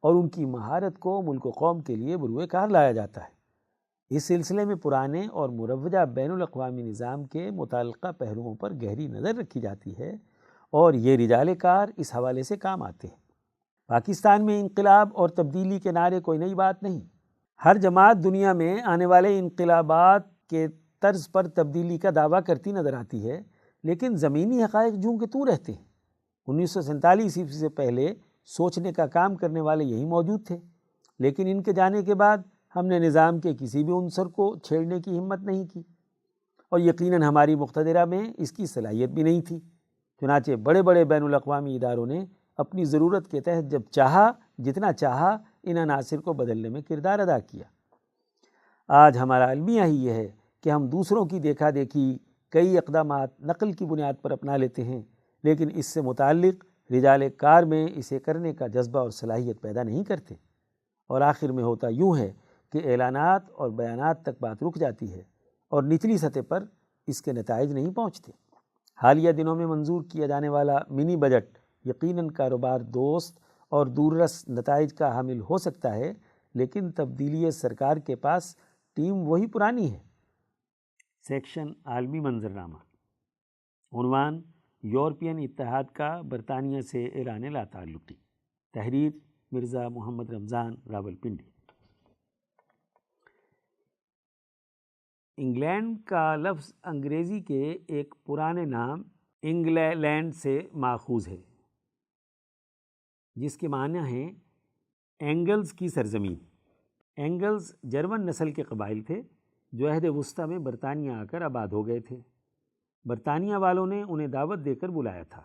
اور ان کی مہارت کو ملک و قوم کے لیے بروئے کار لایا جاتا ہے۔ اس سلسلے میں پرانے اور مروجہ بین الاقوامی نظام کے متعلقہ پہلوؤں پر گہری نظر رکھی جاتی ہے اور یہ رجال کار اس حوالے سے کام آتے ہیں۔ پاکستان میں انقلاب اور تبدیلی کے نعرے کوئی نئی بات نہیں۔ ہر جماعت دنیا میں آنے والے انقلابات کے طرز پر تبدیلی کا دعویٰ کرتی نظر آتی ہے، لیکن زمینی حقائق جوں کہ توں رہتے ہیں۔ 1947 عیسوی سے پہلے سوچنے کا کام کرنے والے یہی موجود تھے، لیکن ان کے جانے کے بعد ہم نے نظام کے کسی بھی عنصر کو چھیڑنے کی ہمت نہیں کی، اور یقیناً ہماری مقتدرہ میں اس کی صلاحیت بھی نہیں تھی۔ چنانچہ بڑے بڑے بین الاقوامی اداروں نے اپنی ضرورت کے تحت جب چاہا، جتنا چاہا، ان عناصر کو بدلنے میں کردار ادا کیا۔ آج ہمارا المیہ ہی یہ ہے کہ ہم دوسروں کی دیکھا دیکھی کئی اقدامات نقل کی بنیاد پر اپنا لیتے ہیں، لیکن اس سے متعلق رجال کار میں اسے کرنے کا جذبہ اور صلاحیت پیدا نہیں کرتے، اور آخر میں ہوتا یوں ہے کہ اعلانات اور بیانات تک بات رک جاتی ہے اور نچلی سطح پر اس کے نتائج نہیں پہنچتے۔ حالیہ دنوں میں منظور کیا جانے والا منی بجٹ یقیناً کاروبار دوست اور دوررس نتائج کا حامل ہو سکتا ہے، لیکن تبدیلی سرکار کے پاس ٹیم وہی پرانی ہے۔ سیکشن عالمی منظرنامہ، عنوان یورپین اتحاد کا برطانیہ سے اعلان لا تعلقی، تحریر مرزا محمد رمضان، راولپنڈی۔ انگلینڈ کا لفظ انگریزی کے ایک پرانے نام انگلینڈ سے ماخوذ ہے، جس کے معنی ہیں اینگلز کی سرزمین۔ اینگلز جرمن نسل کے قبائل تھے جو عہد وسطیٰ میں برطانیہ آ کر آباد ہو گئے تھے۔ برطانیہ والوں نے انہیں دعوت دے کر بلایا تھا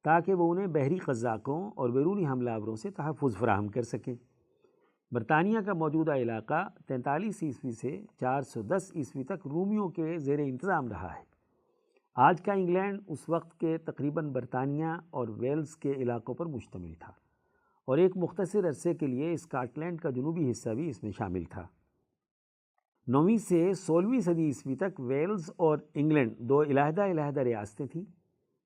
تاکہ وہ انہیں بحری قزاقوں اور بیرونی حملہ آوروں سے تحفظ فراہم کر سکیں۔ برطانیہ کا موجودہ علاقہ 43 عیسوی سے 410 عیسوی تک رومیوں کے زیر انتظام رہا ہے۔ آج کا انگلینڈ اس وقت کے تقریباً برطانیہ اور ویلز کے علاقوں پر مشتمل تھا، اور ایک مختصر عرصے کے لیے اسکاٹ لینڈ کا جنوبی حصہ بھی اس میں شامل تھا۔ 9ویں سے 16ویں صدی عیسوی تک ویلز اور انگلینڈ دو علیحدہ ریاستیں تھیں۔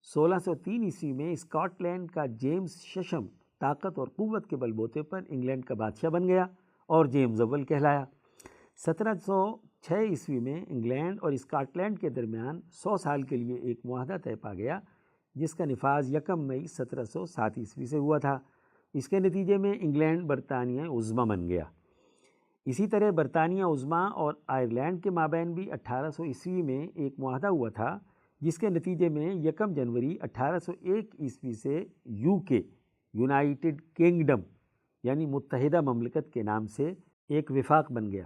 1603 عیسوی میں اسکاٹ لینڈ کا جیمز ششم طاقت اور قوت کے بل بوتے پر انگلینڈ کا بادشاہ بن گیا اور جیمز اول کہلایا۔ 1706 عیسوی میں انگلینڈ اور اسکاٹ لینڈ کے درمیان 100 سال کے لیے ایک معاہدہ طے پا گیا، جس کا نفاذ 1 مئی 1707 عیسوی سے ہوا تھا۔ اس کے نتیجے میں انگلینڈ برطانیہ عظمیٰ بن گیا۔ اسی طرح برطانیہ عظمیٰ اور آئرلینڈ کے مابین بھی 1800 عیسوی میں ایک معاہدہ ہوا تھا، جس کے نتیجے میں 1 جنوری 1801 عیسوی سے UK یونائٹڈ کنگڈم یعنی متحدہ مملکت کے نام سے ایک وفاق بن گیا۔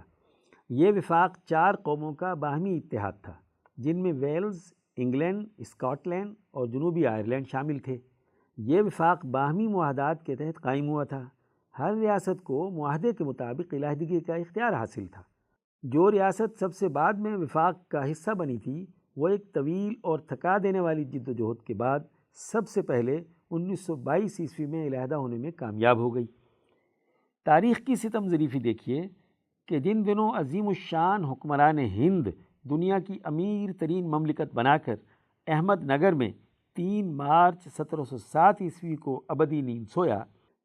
یہ وفاق 4 قوموں کا باہمی اتحاد تھا، جن میں ویلز، انگلینڈ، اسکاٹ لینڈ اور جنوبی آئرلینڈ شامل تھے۔ یہ وفاق باہمی معاہدات کے تحت قائم ہوا تھا۔ ہر ریاست کو معاہدے کے مطابق علیحدگی کا اختیار حاصل تھا۔ جو ریاست سب سے بعد میں وفاق کا حصہ بنی تھی، وہ ایک طویل اور تھکا دینے والی جد و جہد کے بعد سب سے پہلے 1922 عیسوی میں علیحدہ ہونے میں کامیاب ہو گئی۔ تاریخ کی ستم ظریفی دیکھیے کہ جن دنوں عظیم الشان حکمران ہند دنیا کی امیر ترین مملکت بنا کر احمد نگر میں 3 مارچ 1707 عیسوی کو ابدی نیند سویا،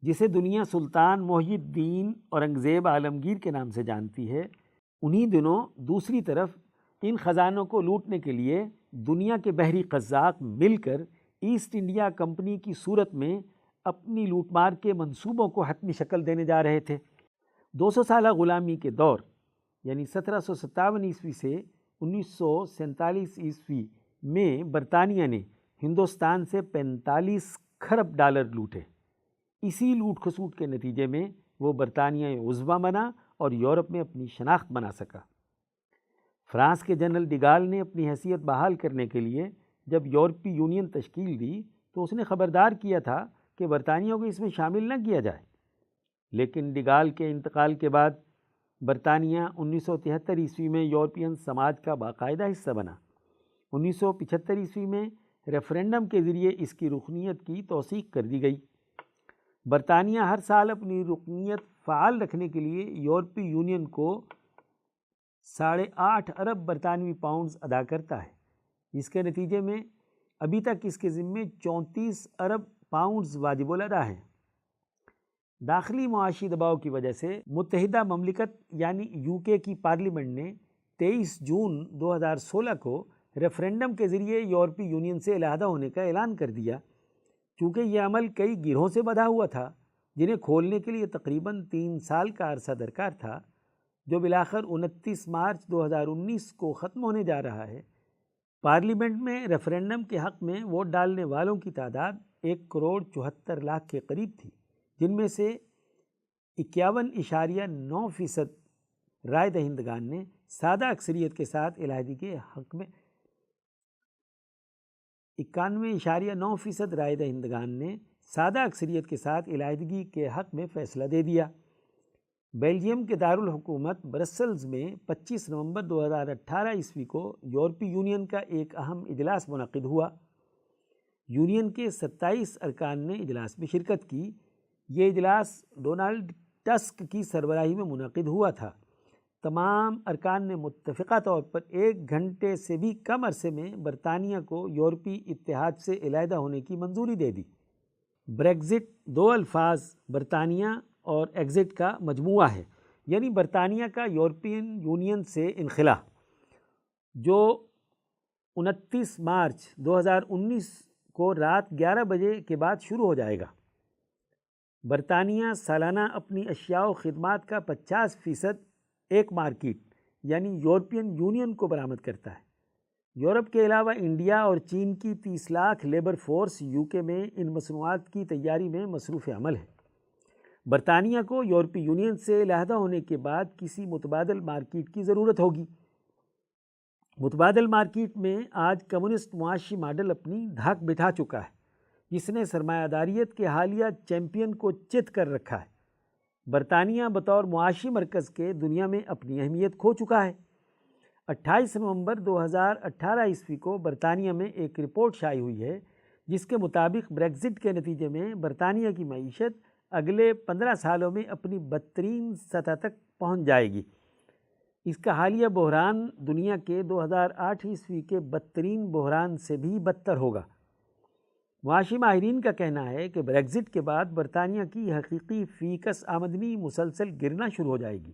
جسے دنیا سلطان محی الدین اورنگزیب عالمگیر کے نام سے جانتی ہے، انہی دنوں دوسری طرف ان خزانوں کو لوٹنے کے لیے دنیا کے بحری قزاق مل کر ایسٹ انڈیا کمپنی کی صورت میں اپنی لوٹ مار کے منصوبوں کو حتمی شکل دینے جا رہے تھے۔ 200 سالہ غلامی کے دور یعنی 1757 عیسوی سے 1947 عیسوی میں برطانیہ نے ہندوستان سے 45 کھرب ڈالر لوٹے۔ اسی لوٹ کھسوٹ کے نتیجے میں وہ برطانیہ عظمیٰ بنا اور یورپ میں اپنی شناخت بنا سکا۔ فرانس کے جنرل ڈیگال نے اپنی حیثیت بحال کرنے کے لیے جب یورپی یونین تشکیل دی تو اس نے خبردار کیا تھا کہ برطانیہ کو اس میں شامل نہ کیا جائے، لیکن ڈیگال کے انتقال کے بعد برطانیہ 1973 عیسوی میں یورپین سماج کا باقاعدہ حصہ بنا۔ 1975 عیسوی میں ریفرنڈم کے ذریعے اس کی رکنیت کی توثیق کر دی گئی۔ برطانیہ ہر سال اپنی رکنیت فعال رکھنے کے لیے یورپی یونین کو 8.5 ارب برطانوی پاؤنڈز ادا کرتا ہے، جس کے نتیجے میں ابھی تک اس کے ذمے 34 ارب پاؤنڈز واجب الادا ہیں۔ داخلی معاشی دباؤ کی وجہ سے متحدہ مملکت یعنی UK کی پارلیمنٹ نے 23 جون 2016 کو ریفرینڈم کے ذریعے یورپی یونین سے علیحدہ ہونے کا اعلان کر دیا۔ چونکہ یہ عمل کئی گروہوں سے بندھا ہوا تھا جنہیں کھولنے کے لیے تقریباً 3 سال کا عرصہ درکار تھا، جو بالآخر 29 مارچ 2019 کو ختم ہونے جا رہا ہے، پارلیمنٹ میں ریفرینڈم کے حق میں ووٹ ڈالنے والوں کی تعداد 1 کروڑ 74 لاکھ کے قریب تھی، جن میں سے 51.9% رائے دہندگان نے سادہ اکثریت کے ساتھ علیحدگی کے حق میں 91.9% رائے دہندگان نے سادہ اکثریت کے ساتھ علیحدگی کے حق میں فیصلہ دے دیا۔ بیلجیم کے دارالحکومت برسلز میں 25 نومبر 2018 عیسوی کو یورپی یونین کا ایک اہم اجلاس منعقد ہوا۔ یونین کے 27 ارکان نے اجلاس میں شرکت کی۔ یہ اجلاس ڈونالڈ ٹسک کی سربراہی میں منعقد ہوا تھا۔ تمام ارکان نے متفقہ طور پر 1 گھنٹے سے بھی کم عرصے میں برطانیہ کو یورپی اتحاد سے علیحدہ ہونے کی منظوری دے دی۔ بریگزٹ 2 الفاظ برطانیہ اور ایگزٹ کا مجموعہ ہے، یعنی برطانیہ کا یورپین یونین سے انخلا، جو 29 مارچ 2019 کو رات 11 بجے کے بعد شروع ہو جائے گا۔ برطانیہ سالانہ اپنی اشیاء و خدمات کا 50% ایک مارکیٹ یعنی یورپین یونین کو برآمد کرتا ہے۔ یورپ کے علاوہ انڈیا اور چین کی 30 لاکھ لیبر فورس UK میں ان مصنوعات کی تیاری میں مصروف عمل ہے۔ برطانیہ کو یورپی یونین سے علیحدہ ہونے کے بعد کسی متبادل مارکیٹ کی ضرورت ہوگی۔ متبادل مارکیٹ میں آج کمیونسٹ معاشی ماڈل اپنی دھاک بٹھا چکا ہے، جس نے سرمایہ داریت کے حالیہ چیمپئن کو چت کر رکھا ہے۔ برطانیہ بطور معاشی مرکز کے دنیا میں اپنی اہمیت کھو چکا ہے۔ 28 نومبر 2018 عیسوی کو برطانیہ میں ایک رپورٹ شائع ہوئی ہے، جس کے مطابق بریگزٹ کے نتیجے میں برطانیہ کی معیشت اگلے 15 سالوں میں اپنی بدترین سطح تک پہنچ جائے گی۔ اس کا حالیہ بحران دنیا کے 2008 عیسوی کے بدترین بحران سے بھی بدتر ہوگا۔ معاشی ماہرین کا کہنا ہے کہ بریگزٹ کے بعد برطانیہ کی حقیقی فی کس آمدنی مسلسل گرنا شروع ہو جائے گی۔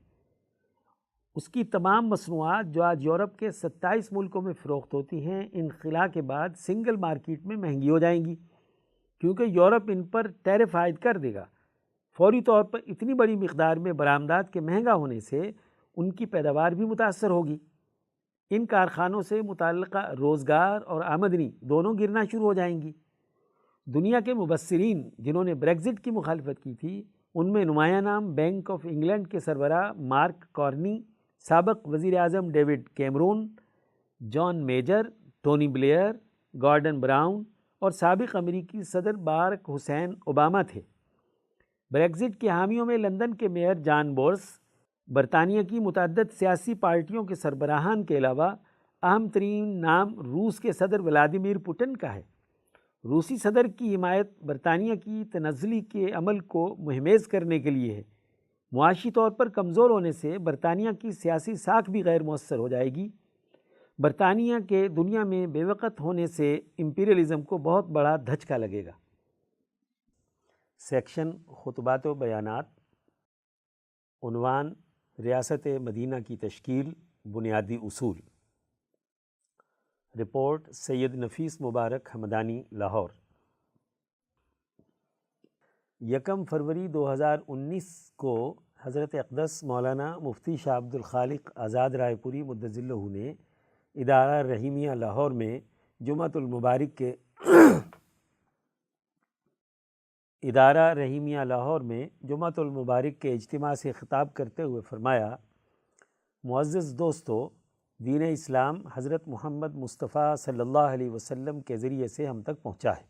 اس کی تمام مصنوعات جو آج یورپ کے 27 ملکوں میں فروخت ہوتی ہیں، انخلا کے بعد سنگل مارکیٹ میں مہنگی ہو جائیں گی، کیونکہ یورپ ان پر ٹیرف عائد کر دے گا۔ فوری طور پر اتنی بڑی مقدار میں برآمدات کے مہنگا ہونے سے ان کی پیداوار بھی متاثر ہوگی۔ ان کارخانوں سے متعلقہ روزگار اور آمدنی دونوں گرنا شروع ہو جائیں گی۔ دنیا کے مبصرین جنہوں نے بریگزٹ کی مخالفت کی تھی، ان میں نمایاں نام بینک آف انگلینڈ کے سربراہ مارک کارنی، سابق وزیر اعظم David Cameron, John Major, Tony Blair, Gordon Brown اور سابق امریکی صدر باراک حسین اوباما تھے۔ بریگزٹ کے حامیوں میں لندن کے میئر جان بورس، برطانیہ کی متعدد سیاسی پارٹیوں کے سربراہان کے علاوہ اہم ترین نام روس کے صدر ولادیمیر پوٹن کا ہے۔ روسی صدر کی حمایت برطانیہ کی تنزلی کے عمل کو مہمیز کرنے کے لیے ہے۔ معاشی طور پر کمزور ہونے سے برطانیہ کی سیاسی ساکھ بھی غیر مؤثر ہو جائے گی۔ برطانیہ کے دنیا میں بے وقت ہونے سے امپیریلزم کو بہت بڑا دھچکا لگے گا۔ سیکشن خطبات و بیانات، عنوان ریاست مدینہ کی تشکیل، بنیادی اصول۔ رپورٹ سید نفیس مبارک ہمدانی، لاہور۔ 1 فروری 2019 کو حضرت اقدس مولانا مفتی شاہ عبد الخالق آزاد رائے پوری مدظ اللہ نے ادارہ رحیمیہ لاہور میں جمعۃ المبارک کے اجتماع سے خطاب کرتے ہوئے فرمایا، معزز دوستو، دین اسلام حضرت محمد مصطفیٰ صلی اللہ علیہ وسلم کے ذریعے سے ہم تک پہنچا ہے۔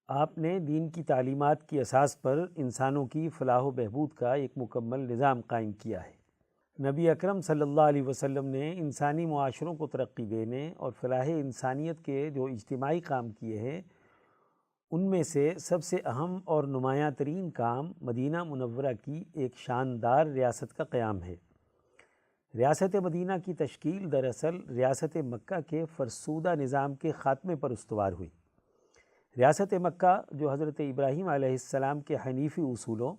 آپ نے دین کی تعلیمات کی اساس پر انسانوں کی فلاح و بہبود کا ایک مکمل نظام قائم کیا ہے۔ نبی اکرم صلی اللہ علیہ وسلم نے انسانی معاشروں کو ترقی دینے اور فلاح انسانیت کے جو اجتماعی کام کیے ہیں، ان میں سے سب سے اہم اور نمایاں ترین کام مدینہ منورہ کی ایک شاندار ریاست کا قیام ہے۔ ریاست مدینہ کی تشکیل دراصل ریاست مکہ کے فرسودہ نظام کے خاتمے پر استوار ہوئی۔ ریاست مکہ جو حضرت ابراہیم علیہ السلام کے حنیفی اصولوں،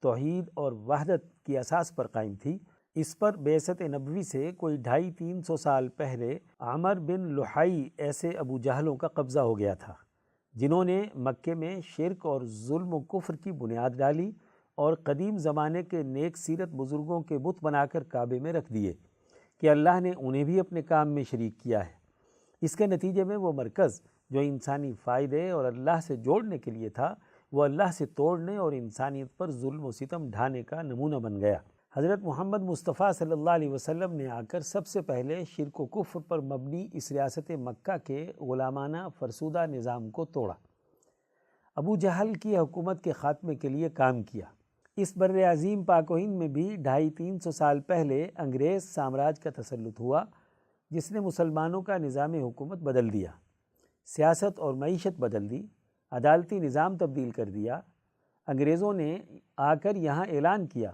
توحید اور وحدت کی اساس پر قائم تھی، اس پر بعثت نبوی سے کوئی 250-300 سال پہلے عمر بن لحی ایسے ابو جہلوں کا قبضہ ہو گیا تھا، جنہوں نے مکے میں شرک اور ظلم و کفر کی بنیاد ڈالی اور قدیم زمانے کے نیک سیرت بزرگوں کے بت بنا کر کعبے میں رکھ دیے کہ اللہ نے انہیں بھی اپنے کام میں شریک کیا ہے۔ اس کے نتیجے میں وہ مرکز جو انسانی فائدے اور اللہ سے جوڑنے کے لیے تھا، وہ اللہ سے توڑنے اور انسانیت پر ظلم و ستم ڈھانے کا نمونہ بن گیا۔ حضرت محمد مصطفیٰ صلی اللہ علیہ وسلم نے آ کر سب سے پہلے شرک و کفر پر مبنی اس ریاست مکہ کے غلامانہ فرسودہ نظام کو توڑا، ابو جہل کی حکومت کے خاتمے کے لیے کام کیا۔ اس بر عظیم پاک و ہند میں بھی 250-300 سال پہلے انگریز سامراج کا تسلط ہوا، جس نے مسلمانوں کا نظام حکومت بدل دیا، سیاست اور معیشت بدل دی، عدالتی نظام تبدیل کر دیا۔ انگریزوں نے آ کر یہاں اعلان کیا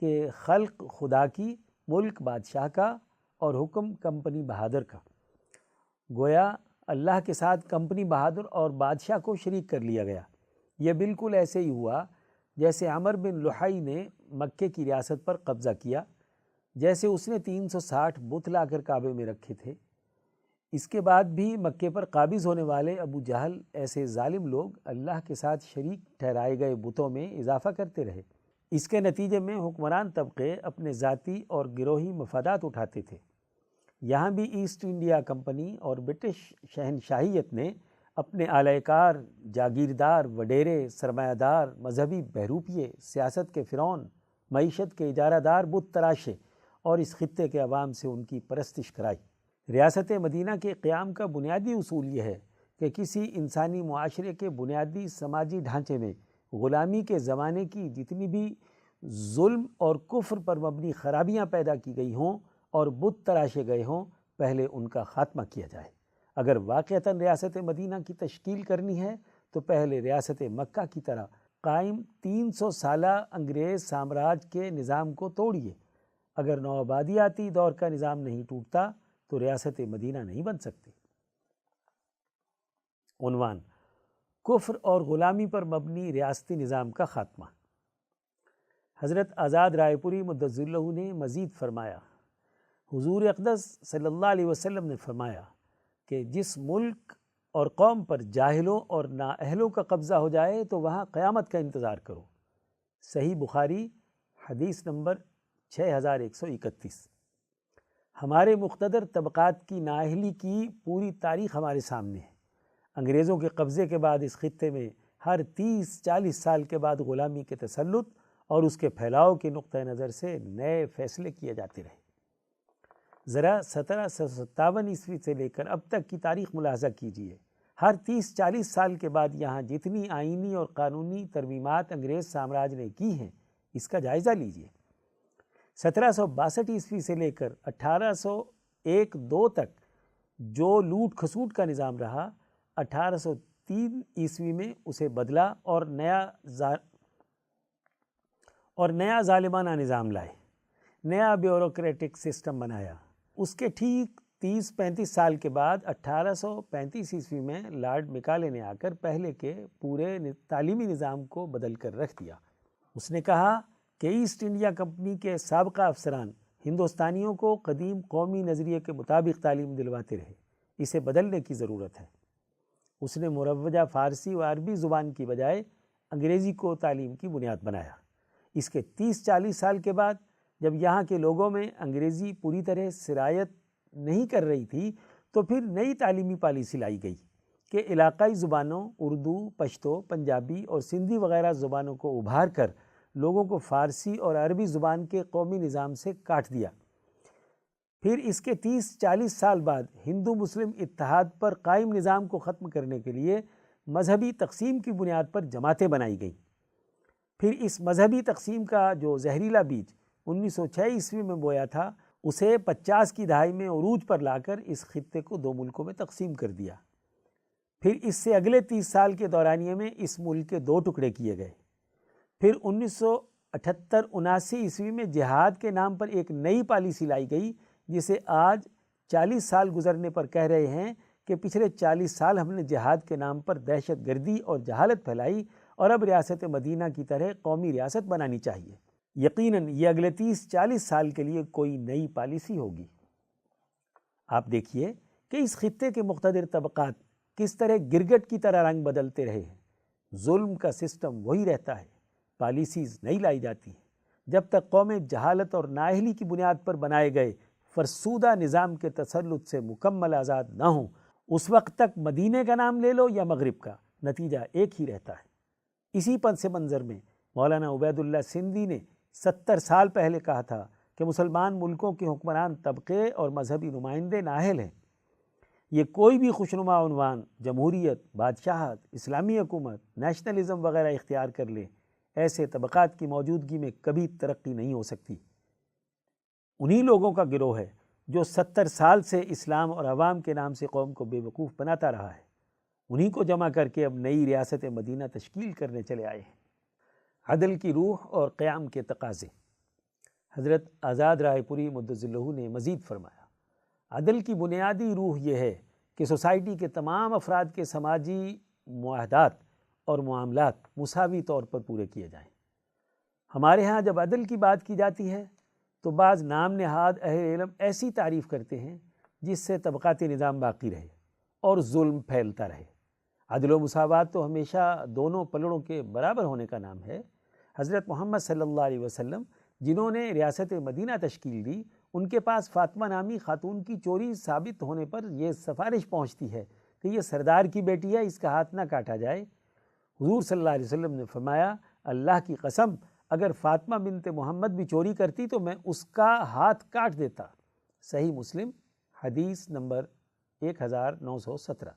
کہ خلق خدا کی، ملک بادشاہ کا اور حکم کمپنی بہادر کا۔ گویا اللہ کے ساتھ کمپنی بہادر اور بادشاہ کو شریک کر لیا گیا۔ یہ بالکل ایسے ہی ہوا جیسے عمر بن لحی نے مکے کی ریاست پر قبضہ کیا، جیسے اس نے 360 بت لا کر کعبے میں رکھے تھے۔ اس کے بعد بھی مکے پر قابض ہونے والے ابو جہل ایسے ظالم لوگ اللہ کے ساتھ شریک ٹھہرائے گئے بتوں میں اضافہ کرتے رہے۔ اس کے نتیجے میں حکمران طبقے اپنے ذاتی اور گروہی مفادات اٹھاتے تھے۔ یہاں بھی ایسٹ انڈیا کمپنی اور برٹش شہنشاہیت نے اپنے اعلی کار، جاگیردار، وڈیرے، سرمایہ دار، مذہبی بہروپیے، سیاست کے فرعون، معیشت کے اجارہ دار بت تراشے اور اس خطے کے عوام سے ان کی پرستش کرائی۔ ریاست مدینہ کے قیام کا بنیادی اصول یہ ہے کہ کسی انسانی معاشرے کے بنیادی سماجی ڈھانچے میں غلامی کے زمانے کی جتنی بھی ظلم اور کفر پر مبنی خرابیاں پیدا کی گئی ہوں اور بت تراشے گئے ہوں، پہلے ان کا خاتمہ کیا جائے۔ اگر واقعتاً ریاست مدینہ کی تشکیل کرنی ہے تو پہلے ریاست مکہ کی طرح قائم 300 سالہ انگریز سامراج کے نظام کو توڑیے۔ اگر نوآبادیاتی دور کا نظام نہیں ٹوٹتا تو ریاست مدینہ نہیں بن سکتی۔ عنوان: کفر اور غلامی پر مبنی ریاستی نظام کا خاتمہ۔ حضرت آزاد رائے پوری مدظ اللہ نے مزید فرمایا، حضور اقدس صلی اللہ علیہ وسلم نے فرمایا کہ جس ملک اور قوم پر جاہلوں اور نااہلوں کا قبضہ ہو جائے تو وہاں قیامت کا انتظار کرو۔ صحیح بخاری حدیث نمبر 6131۔ ہمارے مقتدر طبقات کی نااہلی کی پوری تاریخ ہمارے سامنے ہے۔ انگریزوں کے قبضے کے بعد اس خطے میں ہر 30-40 سال کے بعد غلامی کے تسلط اور اس کے پھیلاؤ کے نقطہ نظر سے نئے فیصلے کیے جاتے رہے۔ ذرا 1757 عیسوی سے لے کر اب تک کی تاریخ ملاحظہ کیجیے۔ ہر 30-40 سال کے بعد یہاں جتنی آئینی اور قانونی ترمیمات انگریز سامراج نے کی ہیں، اس کا جائزہ لیجیے۔ 1762 عیسوی سے لے کر 1801-2 تک جو لوٹ کھسوٹ کا نظام رہا، 1803 عیسوی میں اسے بدلا اور نیا ظالمانہ نظام لائے، نیا بیوروکریٹک سسٹم بنایا۔ اس کے ٹھیک 30-35 سال کے بعد 1835 عیسوی میں لارڈ مکالے نے آ کر پہلے کے پورے تعلیمی نظام کو بدل کر رکھ دیا۔ اس نے کہا کہ ایسٹ انڈیا کمپنی کے سابقہ افسران ہندوستانیوں کو قدیم قومی نظریے کے مطابق تعلیم دلواتے رہے، اسے بدلنے کی ضرورت ہے۔ اس نے مروجہ فارسی و عربی زبان کی بجائے انگریزی کو تعلیم کی بنیاد بنایا۔ اس کے 30-40 سال کے بعد جب یہاں کے لوگوں میں انگریزی پوری طرح سرایت نہیں کر رہی تھی تو پھر نئی تعلیمی پالیسی لائی گئی کہ علاقائی زبانوں اردو، پشتو، پنجابی اور سندھی وغیرہ زبانوں کو ابھار کر لوگوں کو فارسی اور عربی زبان کے قومی نظام سے کاٹ دیا۔ پھر اس کے 30-40 سال بعد ہندو مسلم اتحاد پر قائم نظام کو ختم کرنے کے لیے مذہبی تقسیم کی بنیاد پر جماعتیں بنائی گئیں۔ پھر اس مذہبی تقسیم کا جو زہریلا بیج 1906 عیسوی میں بویا تھا، اسے 50 کی دہائی میں عروج پر لا کر اس خطے کو 2 ملکوں میں تقسیم کر دیا۔ پھر اس سے اگلے 30 سال کے دورانیے میں اس ملک کے 2 ٹکڑے کیے گئے۔ پھر 1978-79 عیسوی میں جہاد کے نام پر ایک نئی پالیسی لائی گئی، جسے آج 40 سال گزرنے پر کہہ رہے ہیں کہ پچھلے 40 سال ہم نے جہاد کے نام پر دہشت گردی اور جہالت پھیلائی اور اب ریاست مدینہ کی طرح قومی ریاست بنانی چاہیے۔ یقیناً یہ اگلے 30-40 سال کے لیے کوئی نئی پالیسی ہوگی۔ آپ دیکھیے کہ اس خطے کے مقتدر طبقات کس طرح گرگٹ کی طرح رنگ بدلتے رہے ہیں۔ ظلم کا سسٹم وہی رہتا ہے، پالیسیز نہیں لائی جاتی ہیں۔ جب تک قومیں جہالت اور نااہلی کی بنیاد پر بنائے گئے فرسودہ نظام کے تسلط سے مکمل آزاد نہ ہوں، اس وقت تک مدینے کا نام لے لو یا مغرب کا، نتیجہ ایک ہی رہتا ہے۔ اسی پس منظر میں مولانا عبید اللہ سندھی نے 70 سال پہلے کہا تھا کہ مسلمان ملکوں کے حکمران طبقے اور مذہبی نمائندے نااہل ہیں۔ یہ کوئی بھی خوشنما عنوان، جمہوریت، بادشاہت، اسلامی حکومت، نیشنلزم وغیرہ اختیار کر لے، ایسے طبقات کی موجودگی میں کبھی ترقی نہیں ہو سکتی۔ انہی لوگوں کا گروہ ہے جو 70 سال سے اسلام اور عوام کے نام سے قوم کو بے وقوف بناتا رہا ہے۔ انہی کو جمع کر کے اب نئی ریاست مدینہ تشکیل کرنے چلے آئے ہیں۔ عدل کی روح اور قیام کے تقاضے۔ حضرت آزاد رائے پوری مدظ اللہ نے مزید فرمایا، عدل کی بنیادی روح یہ ہے کہ سوسائٹی کے تمام افراد کے سماجی معاہدات اور معاملات مساوی طور پر پورے کیے جائیں۔ ہمارے ہاں جب عدل کی بات کی جاتی ہے تو بعض نام نہاد اہل علم ایسی تعریف کرتے ہیں جس سے طبقاتی نظام باقی رہے اور ظلم پھیلتا رہے۔ عدل و مساوات تو ہمیشہ دونوں پلڑوں کے برابر ہونے کا نام ہے۔ حضرت محمد صلی اللہ علیہ وسلم جنہوں نے ریاست مدینہ تشکیل دی، ان کے پاس فاطمہ نامی خاتون کی چوری ثابت ہونے پر یہ سفارش پہنچتی ہے کہ یہ سردار کی بیٹی ہے، اس کا ہاتھ نہ کاٹا جائے۔ حضور صلی اللہ علیہ وسلم نے فرمایا، اللہ کی قسم اگر فاطمہ بنت محمد بھی چوری کرتی تو میں اس کا ہاتھ کاٹ دیتا۔ صحیح مسلم حدیث نمبر 1917۔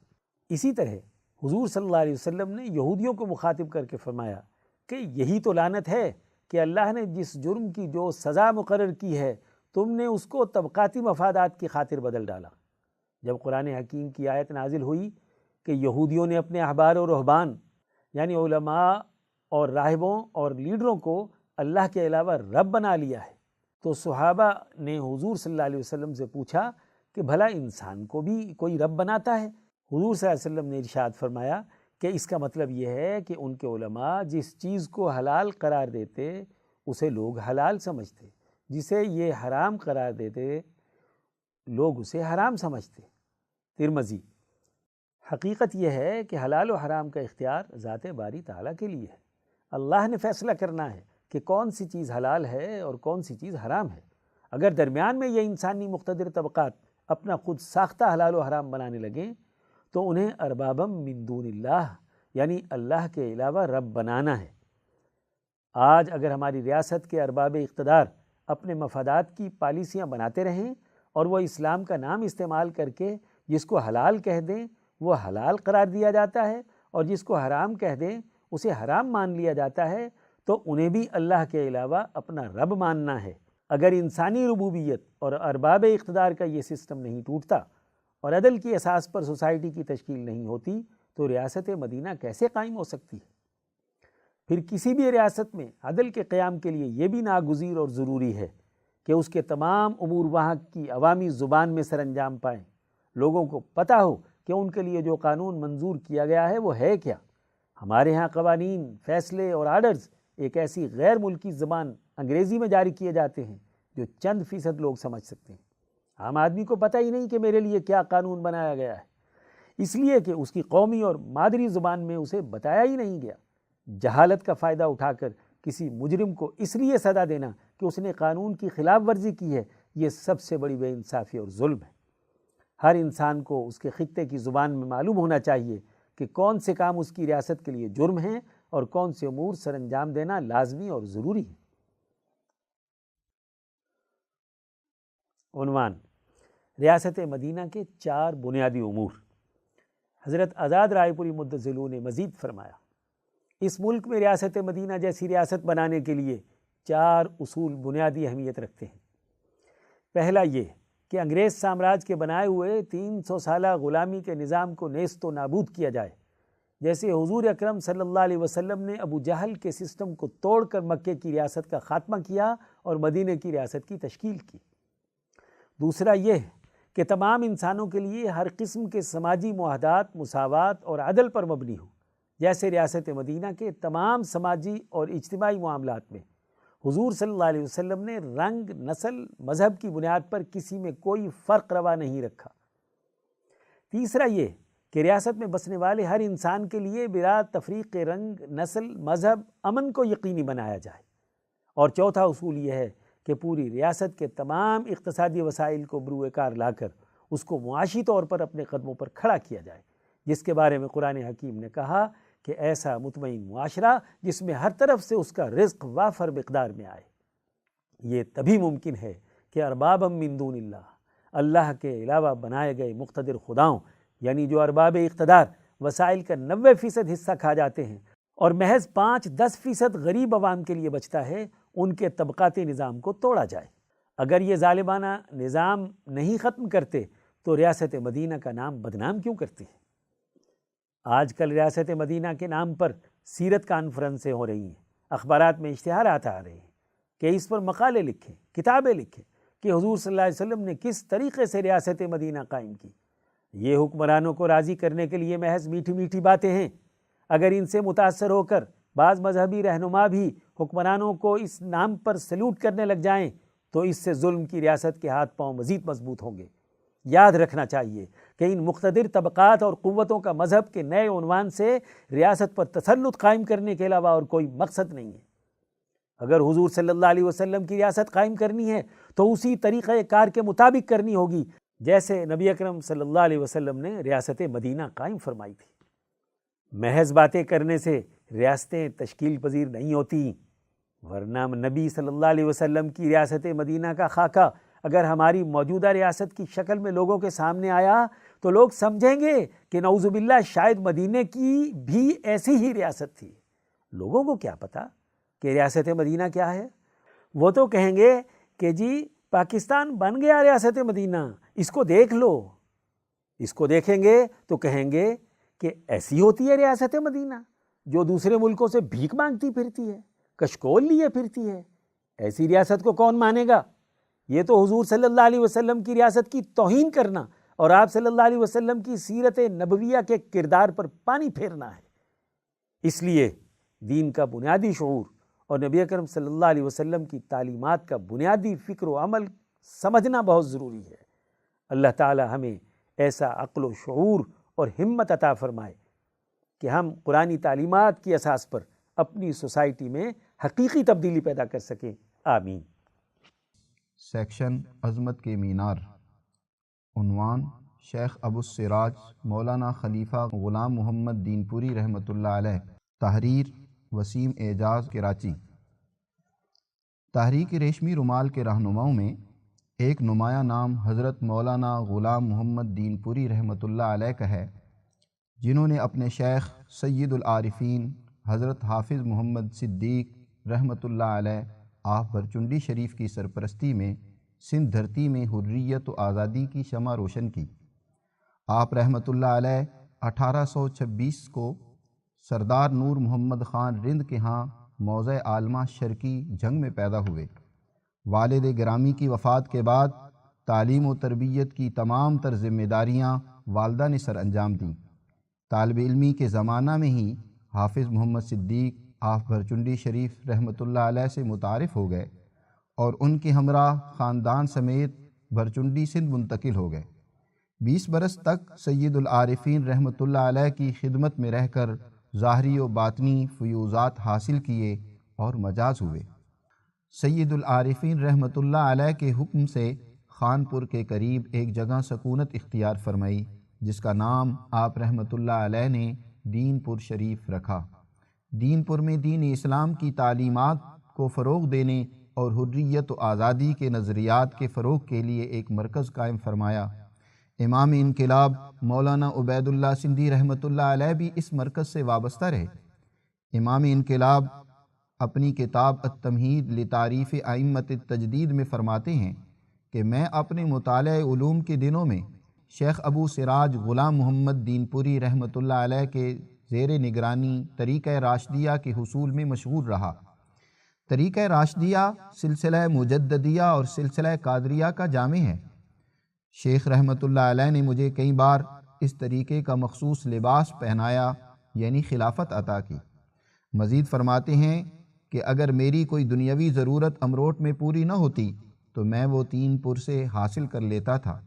اسی طرح حضور صلی اللہ علیہ وسلم نے یہودیوں کو مخاطب کر کے فرمایا کہ یہی تو لعنت ہے کہ اللہ نے جس جرم کی جو سزا مقرر کی ہے تم نے اس کو طبقاتی مفادات کی خاطر بدل ڈالا۔ جب قرآن حکیم کی آیت نازل ہوئی کہ یہودیوں نے اپنے احبار و رہبان یعنی علماء اور راہبوں اور لیڈروں کو اللہ کے علاوہ رب بنا لیا ہے، تو صحابہ نے حضور صلی اللہ علیہ وسلم سے پوچھا کہ بھلا انسان کو بھی کوئی رب بناتا ہے؟ حضور صلی اللہ علیہ وسلم نے ارشاد فرمایا کہ اس کا مطلب یہ ہے کہ ان کے علماء جس چیز کو حلال قرار دیتے اسے لوگ حلال سمجھتے، جسے یہ حرام قرار دیتے لوگ اسے حرام سمجھتے۔ ترمذی۔ حقیقت یہ ہے کہ حلال و حرام کا اختیار ذات باری تعالیٰ کے لیے ہے۔ اللہ نے فیصلہ کرنا ہے کہ کون سی چیز حلال ہے اور کون سی چیز حرام ہے۔ اگر درمیان میں یہ انسانی مقتدر طبقات اپنا خود ساختہ حلال و حرام بنانے لگیں تو انہیں اربابم من دون اللہ یعنی اللہ کے علاوہ رب بنانا ہے۔ آج اگر ہماری ریاست کے ارباب اقتدار اپنے مفادات کی پالیسیاں بناتے رہیں اور وہ اسلام کا نام استعمال کر کے جس کو حلال کہہ دیں وہ حلال قرار دیا جاتا ہے اور جس کو حرام کہہ دیں اسے حرام مان لیا جاتا ہے، تو انہیں بھی اللہ کے علاوہ اپنا رب ماننا ہے۔ اگر انسانی ربوبیت اور ارباب اقتدار کا یہ سسٹم نہیں ٹوٹتا اور عدل کی اساس پر سوسائٹی کی تشکیل نہیں ہوتی تو ریاست مدینہ کیسے قائم ہو سکتی ہے؟ پھر کسی بھی ریاست میں عدل کے قیام کے لیے یہ بھی ناگزیر اور ضروری ہے کہ اس کے تمام امور وہاں کی عوامی زبان میں سر انجام پائیں، لوگوں کو پتہ ہو کہ ان کے لیے جو قانون منظور کیا گیا ہے وہ ہے کیا۔ ہمارے ہاں قوانین، فیصلے اور آرڈرز ایک ایسی غیر ملکی زبان انگریزی میں جاری کیے جاتے ہیں جو چند فیصد لوگ سمجھ سکتے ہیں۔ عام آدمی کو پتہ ہی نہیں کہ میرے لیے کیا قانون بنایا گیا ہے، اس لیے کہ اس کی قومی اور مادری زبان میں اسے بتایا ہی نہیں گیا۔ جہالت کا فائدہ اٹھا کر کسی مجرم کو اس لیے سزا دینا کہ اس نے قانون کی خلاف ورزی کی ہے، یہ سب سے بڑی بے انصافی اور ظلم ہے۔ ہر انسان کو اس کے خطے کی زبان میں معلوم ہونا چاہیے کہ کون سے کام اس کی ریاست کے لیے جرم ہیں اور کون سے امور سر انجام دینا لازمی اور ضروری ہے۔ عنوان: ریاست مدینہ کے 4 بنیادی امور۔ حضرت آزاد رائے پوری مدظ اللہ نے مزید فرمایا، اس ملک میں ریاست مدینہ جیسی ریاست بنانے کے لیے 4 اصول بنیادی اہمیت رکھتے ہیں۔ پہلا یہ کہ انگریز سامراج کے بنائے ہوئے 300 سالہ غلامی کے نظام کو نیست و نابود کیا جائے، جیسے حضور اکرم صلی اللہ علیہ وسلم نے ابو جہل کے سسٹم کو توڑ کر مکے کی ریاست کا خاتمہ کیا اور مدینے کی ریاست کی تشکیل کی۔ دوسرا یہ کہ تمام انسانوں کے لیے ہر قسم کے سماجی معاہدات، مساوات اور عدل پر مبنی ہوں، جیسے ریاست مدینہ کے تمام سماجی اور اجتماعی معاملات میں حضور صلی اللہ علیہ وسلم نے رنگ، نسل، مذہب کی بنیاد پر کسی میں کوئی فرق روا نہیں رکھا۔ تیسرا یہ کہ ریاست میں بسنے والے ہر انسان کے لیے بلا تفریق رنگ، نسل، مذہب، امن کو یقینی بنایا جائے۔ اور چوتھا اصول یہ ہے کہ پوری ریاست کے تمام اقتصادی وسائل کو بروئے کار لا کر اس کو معاشی طور پر اپنے قدموں پر کھڑا کیا جائے، جس کے بارے میں قرآن حکیم نے کہا کہ ایسا مطمئن معاشرہ جس میں ہر طرف سے اس کا رزق وافر مقدار میں آئے۔ یہ تبھی ممکن ہے کہ اربابا من دون اللہ کے علاوہ بنائے گئے مقتدر خداؤں، یعنی جو ارباب اقتدار وسائل کا 90% حصہ کھا جاتے ہیں اور محض 5-10% غریب عوام کے لیے بچتا ہے، ان کے طبقاتی نظام کو توڑا جائے۔ اگر یہ ظالمانہ نظام نہیں ختم کرتے تو ریاست مدینہ کا نام بدنام کیوں کرتے ہیں؟ آج کل ریاست مدینہ کے نام پر سیرت کانفرنسیں ہو رہی ہیں، اخبارات میں اشتہارات آ رہے ہیں کہ اس پر مقالے لکھیں، کتابیں لکھیں کہ حضور صلی اللہ علیہ وسلم نے کس طریقے سے ریاست مدینہ قائم کی۔ یہ حکمرانوں کو راضی کرنے کے لیے محض میٹھی میٹھی باتیں ہیں۔ اگر ان سے متاثر ہو کر بعض مذہبی رہنما بھی حکمرانوں کو اس نام پر سلوٹ کرنے لگ جائیں تو اس سے ظلم کی ریاست کے ہاتھ پاؤں مزید مضبوط ہوں گے۔ یاد رکھنا چاہیے کہ ان مقتدر طبقات اور قوتوں کا مذہب کے نئے عنوان سے ریاست پر تسلط قائم کرنے کے علاوہ اور کوئی مقصد نہیں ہے۔ اگر حضور صلی اللہ علیہ وسلم کی ریاست قائم کرنی ہے تو اسی طریقہ کار کے مطابق کرنی ہوگی جیسے نبی اکرم صلی اللہ علیہ وسلم نے ریاست مدینہ قائم فرمائی تھی۔ محض باتیں کرنے سے ریاستیں تشکیل پذیر نہیں ہوتی، ورنہ نبی صلی اللہ علیہ وسلم کی ریاست مدینہ کا خاکہ اگر ہماری موجودہ ریاست کی شکل میں لوگوں کے سامنے آیا تو لوگ سمجھیں گے کہ نعوذ باللہ شاید مدینے کی بھی ایسی ہی ریاست تھی۔ لوگوں کو کیا پتا کہ ریاست مدینہ کیا ہے؟ وہ تو کہیں گے کہ جی پاکستان بن گیا ریاست مدینہ، اس کو دیکھ لو۔ اس کو دیکھیں گے تو کہیں گے کہ ایسی ہوتی ہے ریاست مدینہ جو دوسرے ملکوں سے بھیک مانگتی پھرتی ہے، کشکول لیے پھرتی ہے۔ ایسی ریاست کو کون مانے گا؟ یہ تو حضور صلی اللہ علیہ وسلم کی ریاست کی توہین کرنا اور آپ صلی اللہ علیہ وسلم کی سیرت نبویہ کے کردار پر پانی پھیرنا ہے۔ اس لیے دین کا بنیادی شعور اور نبی اکرم صلی اللہ علیہ وسلم کی تعلیمات کا بنیادی فکر و عمل سمجھنا بہت ضروری ہے۔ اللہ تعالی ہمیں ایسا عقل و شعور اور ہمت عطا فرمائے کہ ہم قرآنی تعلیمات کی اساس پر اپنی سوسائٹی میں حقیقی تبدیلی پیدا کر سکیں۔ آمین۔ سیکشن عظمت کے مینار، عنوان شیخ ابو السراج مولانا خلیفہ غلام محمد دین پوری رحمۃ اللہ علیہ، تحریر وسیم اعجاز کراچی۔ تحریک ریشمی رومال کے رہنماؤں میں ایک نمایاں نام حضرت مولانا غلام محمد دین پوری رحمۃ اللہ علیہ کا ہے، جنہوں نے اپنے شیخ سید العارفین حضرت حافظ محمد صدیق رحمۃ اللہ علیہ آپ بھرچنڈی شریف کی سرپرستی میں سندھ دھرتی میں حریت و آزادی کی شمع روشن کی۔ آپ رحمۃ اللہ علیہ 1826 کو سردار نور محمد خان رند کے ہاں موضع عالمہ شرقی جنگ میں پیدا ہوئے۔ والد گرامی کی وفات کے بعد تعلیم و تربیت کی تمام تر ذمہ داریاں والدہ نے سر انجام دیں۔ طالب علمی کے زمانہ میں ہی حافظ محمد صدیق آپ بھرچنڈی شریف رحمۃ اللہ علیہ سے متعارف ہو گئے اور ان کے ہمراہ خاندان سمیت بھرچنڈی سندھ منتقل ہو گئے۔ 20 برس تک سید العارفین رحمۃ اللہ علیہ کی خدمت میں رہ کر ظاہری و باطنی فیوضات حاصل کیے اور مجاز ہوئے۔ سید العارفین رحمۃ اللہ علیہ کے حکم سے خانپور کے قریب ایک جگہ سکونت اختیار فرمائی جس کا نام آپ رحمۃ اللہ علیہ نے دین پور شریف رکھا۔ دین پور میں دین اسلام کی تعلیمات کو فروغ دینے اور حریت و آزادی کے نظریات کے فروغ کے لیے ایک مرکز قائم فرمایا۔ امام انقلاب مولانا عبید اللہ سندھی رحمۃ اللہ علیہ بھی اس مرکز سے وابستہ رہے۔ امام انقلاب اپنی کتاب التمہید لتعریف ائمۃ التجدید میں فرماتے ہیں کہ میں اپنے مطالعہ علوم کے دنوں میں شیخ ابو سراج غلام محمد دین پوری رحمۃ اللہ علیہ کے زیر نگرانی طریقہ راشدیہ کے حصول میں مشغول رہا۔ طریقہ راشدیہ سلسلہ مجددیہ اور سلسلہ قادریہ کا جامع ہے۔ شیخ رحمۃ اللہ علیہ نے مجھے کئی بار اس طریقے کا مخصوص لباس پہنایا، یعنی خلافت عطا کی۔ مزید فرماتے ہیں کہ اگر میری کوئی دنیاوی ضرورت امروٹ میں پوری نہ ہوتی تو میں وہ دین پور سے حاصل کر لیتا تھا۔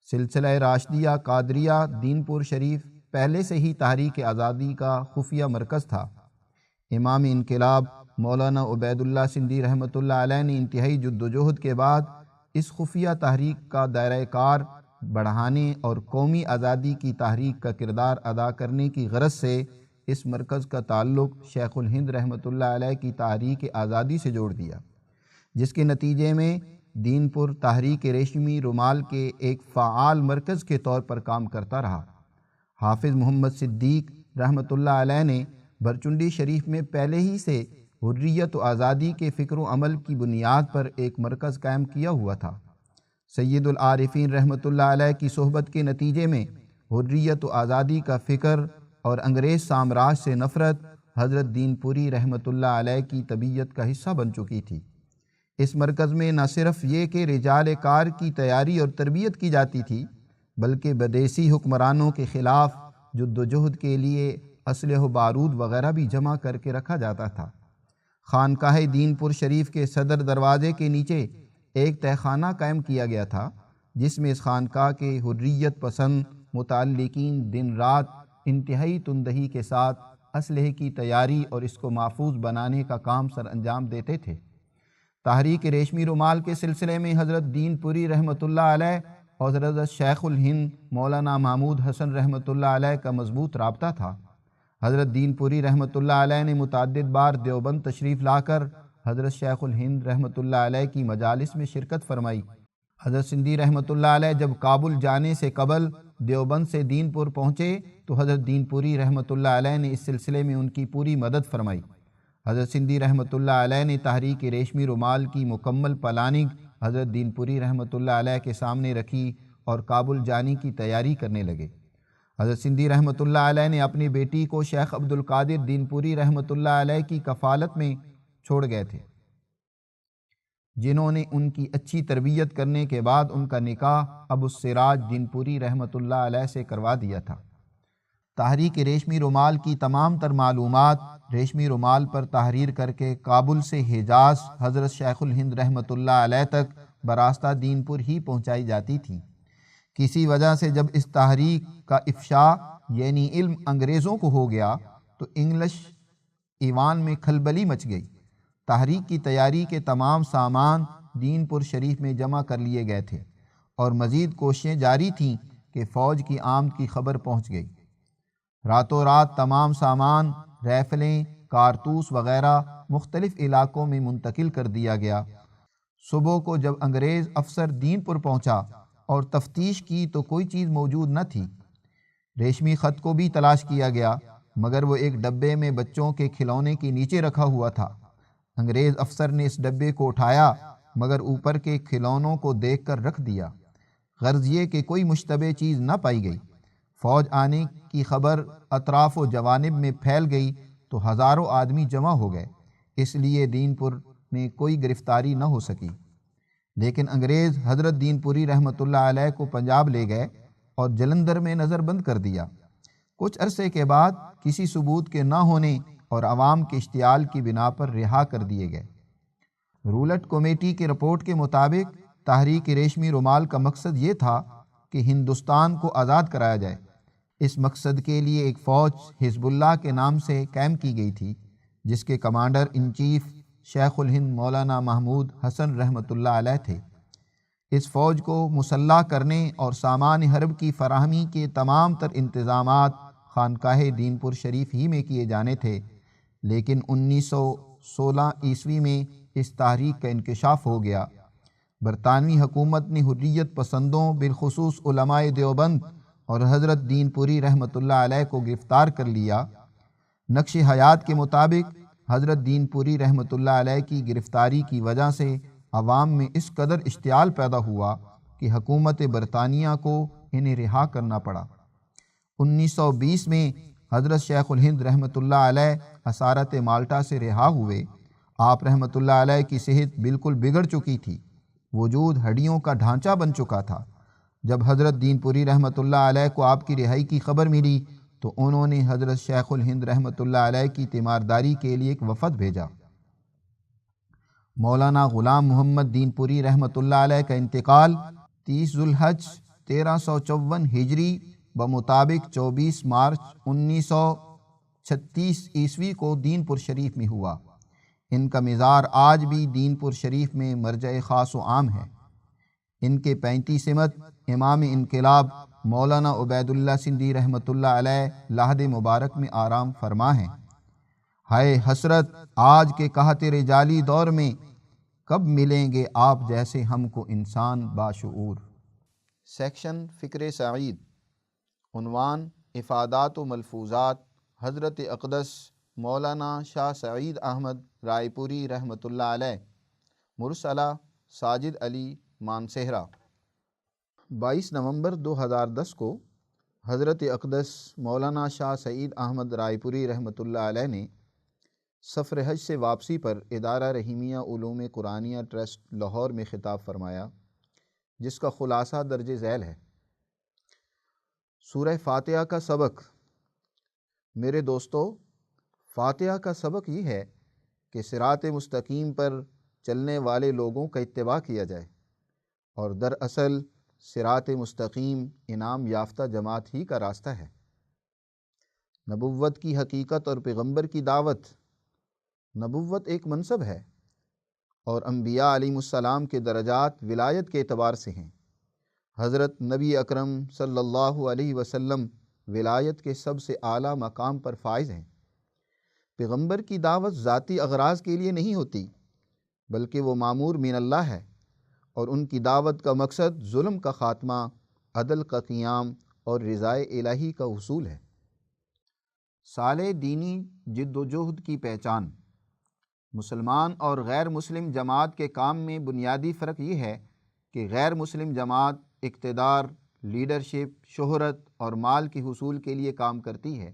سلسلہ راشدیہ قادریہ دین پور شریف پہلے سے ہی تحریک آزادی کا خفیہ مرکز تھا۔ امام انقلاب مولانا عبید اللہ سندھی رحمۃ اللہ علیہ نے انتہائی جدوجہد کے بعد اس خفیہ تحریک کا دائرہ کار بڑھانے اور قومی آزادی کی تحریک کا کردار ادا کرنے کی غرض سے اس مرکز کا تعلق شیخ الہند رحمۃ اللہ علیہ کی تحریک آزادی سے جوڑ دیا، جس کے نتیجے میں دین پور تحریک ریشمی رومال کے ایک فعال مرکز کے طور پر کام کرتا رہا۔ حافظ محمد صدیق رحمۃ اللہ علیہ نے برچنڈی شریف میں پہلے ہی سے حریت و آزادی کے فکر و عمل کی بنیاد پر ایک مرکز قائم کیا ہوا تھا۔ سید العارفین رحمۃ اللہ علیہ کی صحبت کے نتیجے میں حریت و آزادی کا فکر اور انگریز سامراج سے نفرت حضرت دین پوری رحمۃ اللہ علیہ کی طبیعت کا حصہ بن چکی تھی۔ اس مرکز میں نہ صرف یہ کہ رجال کار کی تیاری اور تربیت کی جاتی تھی، بلکہ بدیسی حکمرانوں کے خلاف جدوجہد کے لیے اسلحہ و بارود وغیرہ بھی جمع کر کے رکھا جاتا تھا۔ خانقاہ دین پور شریف کے صدر دروازے کے نیچے ایک تہہ خانہ قائم کیا گیا تھا، جس میں اس خانقاہ کے حریت پسند متعلقین دن رات انتہائی تندہی کے ساتھ اسلحے کی تیاری اور اس کو محفوظ بنانے کا کام سر انجام دیتے تھے۔ تحریک ریشمی رومال کے سلسلے میں حضرت دین پوری رحمۃ اللہ علیہ اور حضرت شیخ الہند مولانا محمود حسن رحمۃ اللہ علیہ کا مضبوط رابطہ تھا۔ حضرت دین پوری رحمۃ اللہ علیہ نے متعدد بار دیوبند تشریف لا کر حضرت شیخ الہند رحمۃ اللہ علیہ کی مجالس میں شرکت فرمائی۔ حضرت سندھی رحمۃ اللہ علیہ جب کابل جانے سے قبل دیوبند سے دین پور پہنچے تو حضرت دین پوری رحمۃ اللہ علیہ نے اس سلسلے میں ان کی پوری مدد فرمائی۔ حضرت سندھی رحمۃ اللہ علیہ نے تحریک ریشمی رومال کی مکمل پلاننگ حضرت دین پوری رحمۃ اللہ علیہ کے سامنے رکھی اور کابل جانے کی تیاری کرنے لگے۔ حضرت سندھی رحمۃ اللہ علیہ نے اپنی بیٹی کو شیخ عبد القادر دین پوری رحمۃ اللہ علیہ کی کفالت میں چھوڑ گئے تھے، جنہوں نے ان کی اچھی تربیت کرنے کے بعد ان کا نکاح ابو السراج دین پوری رحمۃ اللہ علیہ سے کروا دیا تھا۔ تحریک ریشمی رومال کی تمام تر معلومات ریشمی رومال پر تحریر کر کے کابل سے حجاز حضرت شیخ الہند رحمۃ اللہ علیہ تک براستہ دین پور ہی پہنچائی جاتی تھی۔ کسی وجہ سے جب اس تحریک کا افشاء یعنی علم انگریزوں کو ہو گیا تو انگلش ایوان میں کھلبلی مچ گئی۔ تحریک کی تیاری کے تمام سامان دین پور شریف میں جمع کر لیے گئے تھے اور مزید کوششیں جاری تھیں کہ فوج کی آمد کی خبر پہنچ گئی۔ راتوں رات تمام سامان، ریفلیں، کارتوس وغیرہ مختلف علاقوں میں منتقل کر دیا گیا۔ صبح کو جب انگریز افسر دین پور پہنچا اور تفتیش کی تو کوئی چیز موجود نہ تھی۔ ریشمی خط کو بھی تلاش کیا گیا مگر وہ ایک ڈبے میں بچوں کے کھلونے کے نیچے رکھا ہوا تھا۔ انگریز افسر نے اس ڈبے کو اٹھایا مگر اوپر کے کھلونوں کو دیکھ کر رکھ دیا، غرض یہ کہ کوئی مشتبہ چیز نہ پائی گئی۔ فوج آنے کی خبر اطراف و جوانب میں پھیل گئی تو ہزاروں آدمی جمع ہو گئے، اس لیے دین پور میں کوئی گرفتاری نہ ہو سکی۔ لیکن انگریز حضرت دین پوری رحمۃ اللہ علیہ کو پنجاب لے گئے اور جلندھر میں نظر بند کر دیا۔ کچھ عرصے کے بعد کسی ثبوت کے نہ ہونے اور عوام کے اشتعال کی بنا پر رہا کر دیے گئے۔ رولٹ کمیٹی کی رپورٹ کے مطابق تحریک ریشمی رومال کا مقصد یہ تھا کہ ہندوستان کو آزاد کرایا جائے۔ اس مقصد کے لیے ایک فوج حزب اللہ کے نام سے قائم کی گئی تھی، جس کے کمانڈر ان چیف شیخ الہند مولانا محمود حسن رحمۃ اللہ علیہ تھے۔ اس فوج کو مسلح کرنے اور سامان حرب کی فراہمی کے تمام تر انتظامات خانقاہ دین پور شریف ہی میں کیے جانے تھے، لیکن 1916 عیسوی میں اس تحریک کا انکشاف ہو گیا۔ برطانوی حکومت نے حریت پسندوں بالخصوص علماء دیوبند اور حضرت دین پوری رحمۃ اللہ علیہ کو گرفتار کر لیا۔ نقش حیات کے مطابق حضرت دین پوری رحمۃ اللہ علیہ کی گرفتاری کی وجہ سے عوام میں اس قدر اشتعال پیدا ہوا کہ حکومت برطانیہ کو انہیں رہا کرنا پڑا۔ 1920 میں حضرت شیخ الہند رحمۃ اللہ علیہ اسارت مالٹا سے رہا ہوئے۔ آپ رحمۃ اللہ علیہ کی صحت بالکل بگڑ چکی تھی، وجود ہڈیوں کا ڈھانچہ بن چکا تھا۔ جب حضرت دین پوری رحمۃ اللہ علیہ کو آپ کی رہائی کی خبر ملی تو انہوں نے حضرت شیخ الہند رحمۃ اللہ علیہ کی تیمارداری کے لیے ایک وفد بھیجا۔ مولانا غلام محمد دین پوری رحمۃ اللہ علیہ کا انتقال 30 ذو الحج 1354 ہجری بمطابق 24 مارچ 1936 عیسوی کو دین پور شریف میں ہوا۔ ان کا مزار آج بھی دین پور شریف میں مرجع خاص و عام ہے۔ ان کے 35 سمت امام انقلاب مولانا عبید اللہ سندھی رحمۃ اللہ علیہ لحد مبارک میں آرام فرما ہیں۔ ہائے حسرت آج کے قحط رجالی دور میں، کب ملیں گے آپ جیسے ہم کو انسان باشعور۔ سیکشن فکر سعید، عنوان افادات و ملفوظات حضرت اقدس مولانا شاہ سعید احمد رائے پوری رحمۃ اللہ علیہ، مرسلہ ساجد علی مانسہرہ۔ 22 نومبر 2010 کو حضرت اقدس مولانا شاہ سعید احمد رائے پوری رحمۃ اللہ علیہ نے سفر حج سے واپسی پر ادارہ رحیمیہ علوم قرآنیہ ٹرسٹ لاہور میں خطاب فرمایا، جس کا خلاصہ درج ذیل ہے۔ سورہ فاتحہ کا سبق۔ میرے دوستو، فاتحہ کا سبق یہ ہے کہ صراط مستقیم پر چلنے والے لوگوں کا اتباع کیا جائے، اور دراصل صراط مستقیم انعام یافتہ جماعت ہی کا راستہ ہے۔ نبوت کی حقیقت اور پیغمبر کی دعوت۔ نبوت ایک منصب ہے، اور انبیاء علیہ السلام کے درجات ولایت کے اعتبار سے ہیں۔ حضرت نبی اکرم صلی اللہ علیہ وسلم ولایت کے سب سے اعلیٰ مقام پر فائز ہیں۔ پیغمبر کی دعوت ذاتی اغراض کے لیے نہیں ہوتی، بلکہ وہ مامور من اللہ ہے، اور ان کی دعوت کا مقصد ظلم کا خاتمہ، عدل کا قیام اور رضائے الہی کا حصول ہے۔ سالِ دینی جد و جہد کی پہچان۔ مسلمان اور غیر مسلم جماعت کے کام میں بنیادی فرق یہ ہے کہ غیر مسلم جماعت اقتدار، لیڈرشپ، شہرت اور مال کے حصول کے لیے کام کرتی ہے،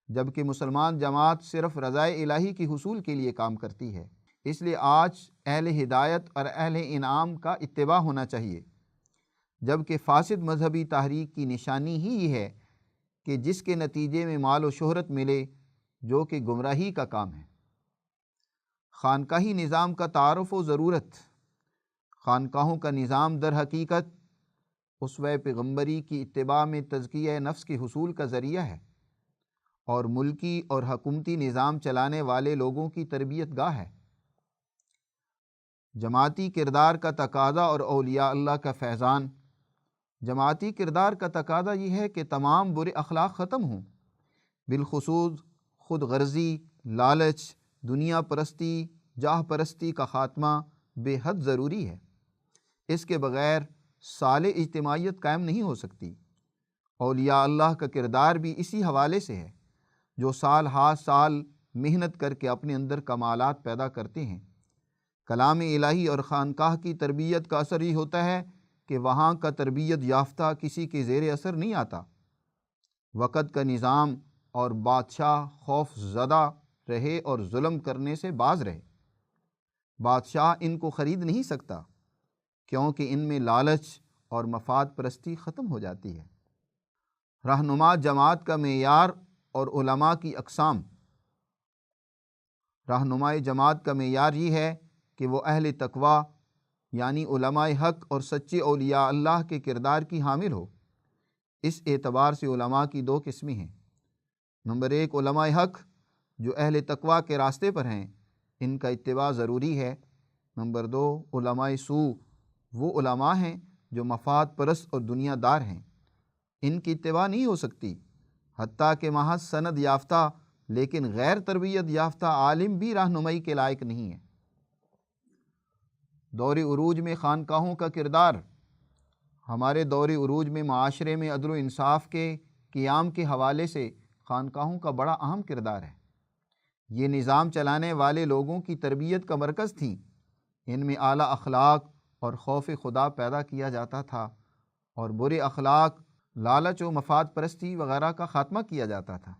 جبکہ مسلمان جماعت صرف رضائے الہی کی حصول کے لیے کام کرتی ہے۔ اس لیے آج اہل ہدایت اور اہل انعام کا اتباع ہونا چاہیے، جبکہ فاسد مذہبی تحریک کی نشانی ہی یہ ہے کہ جس کے نتیجے میں مال و شہرت ملے، جو کہ گمراہی کا کام ہے۔ خانقاہی نظام کا تعارف و ضرورت۔ خانقاہوں کا نظام در حقیقت اسوہ پیغمبری کی اتباع میں تزکیہ نفس کے حصول کا ذریعہ ہے، اور ملکی اور حکومتی نظام چلانے والے لوگوں کی تربیت گاہ ہے۔ جماعتی کردار کا تقاضا اور اولیاء اللہ کا فیضان۔ جماعتی کردار کا تقاضا یہ ہے کہ تمام برے اخلاق ختم ہوں، بالخصوص خود غرضی، لالچ، دنیا پرستی، جاہ پرستی کا خاتمہ بے حد ضروری ہے۔ اس کے بغیر صالح اجتماعیت قائم نہیں ہو سکتی۔ اولیاء اللہ کا کردار بھی اسی حوالے سے ہے، جو سال ہا سال محنت کر کے اپنے اندر کمالات پیدا کرتے ہیں۔ کلام الہی اور خانقاہ کی تربیت کا اثر یہ ہوتا ہے کہ وہاں کا تربیت یافتہ کسی کے زیر اثر نہیں آتا۔ وقت کا نظام اور بادشاہ خوف زدہ رہے اور ظلم کرنے سے باز رہے۔ بادشاہ ان کو خرید نہیں سکتا، کیونکہ ان میں لالچ اور مفاد پرستی ختم ہو جاتی ہے۔ رہنما جماعت کا معیار اور علماء کی اقسام۔ رہنمائی جماعت کا معیار یہ ہے کہ وہ اہل تقویٰ یعنی علماء حق اور سچے اولیاء اللہ کے کردار کی حامل ہو۔ اس اعتبار سے علماء کی دو قسمیں ہیں۔ نمبر 1 علماء حق جو اہل تقویٰ کے راستے پر ہیں، ان کا اتباع ضروری ہے۔ نمبر 2 علماء سوء، وہ علماء ہیں جو مفاد پرست اور دنیا دار ہیں، ان کی اتباع نہیں ہو سکتی۔ حتیٰ کہ محض سند یافتہ لیکن غیر تربیت یافتہ عالم بھی رہنمائی کے لائق نہیں ہے۔ دور عروج میں خانقاہوں کا کردار۔ ہمارے دور عروج میں معاشرے میں عدل و انصاف کے قیام کے حوالے سے خانقاہوں کا بڑا اہم کردار ہے۔ یہ نظام چلانے والے لوگوں کی تربیت کا مرکز تھیں، ان میں اعلیٰ اخلاق اور خوف خدا پیدا کیا جاتا تھا اور برے اخلاق، لالچ و مفاد پرستی وغیرہ کا خاتمہ کیا جاتا تھا۔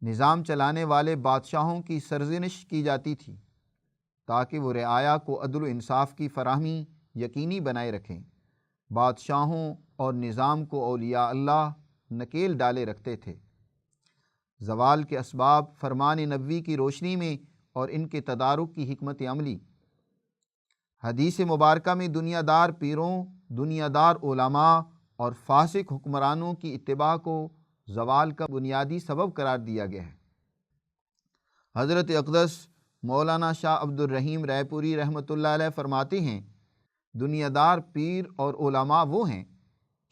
نظام چلانے والے بادشاہوں کی سرزنش کی جاتی تھی تاکہ وہ رعایا کو عدل و انصاف کی فراہمی یقینی بنائے رکھیں۔ بادشاہوں اور نظام کو اولیاء اللہ نکیل ڈالے رکھتے تھے۔ زوال کے اسباب فرمان نبوی کی روشنی میں اور ان کے تدارک کی حکمت عملی۔ حدیث مبارکہ میں دنیا دار پیروں، دنیا دار علماء اور فاسق حکمرانوں کی اتباع کو زوال کا بنیادی سبب قرار دیا گیا ہے۔ حضرت اقدس مولانا شاہ عبد الرحیم رائے پوری رحمۃ اللہ علیہ فرماتے ہیں، دنیا دار پیر اور علماء وہ ہیں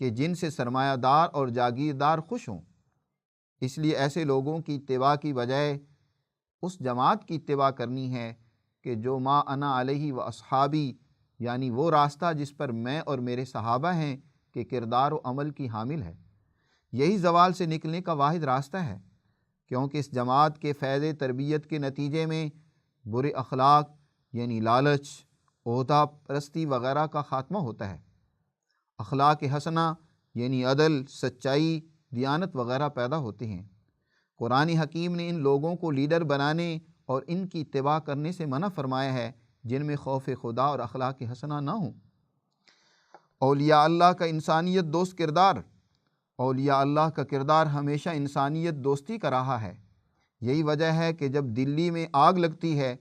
کہ جن سے سرمایہ دار اور جاگیردار خوش ہوں۔ اس لیے ایسے لوگوں کی اتباع کی بجائے اس جماعت کی اتباع کرنی ہے کہ جو ما انا علیہ و اصحابی، یعنی وہ راستہ جس پر میں اور میرے صحابہ ہیں کہ کردار و عمل کی حامل ہے۔ یہی زوال سے نکلنے کا واحد راستہ ہے، کیونکہ اس جماعت کے فیض تربیت کے نتیجے میں برے اخلاق یعنی لالچ، عہدہ پرستی وغیرہ کا خاتمہ ہوتا ہے۔ اخلاق حسنہ یعنی عدل، سچائی، دیانت وغیرہ پیدا ہوتے ہیں۔ قرآن حکیم نے ان لوگوں کو لیڈر بنانے اور ان کی اتباع کرنے سے منع فرمایا ہے جن میں خوف خدا اور اخلاق حسنہ نہ ہوں۔ اولیاء اللہ کا انسانیت دوست کردار۔ اولیاء اللہ کا کردار ہمیشہ انسانیت دوستی کا رہا ہے۔ یہی وجہ ہے کہ جب دلی میں آگ لگتی ہے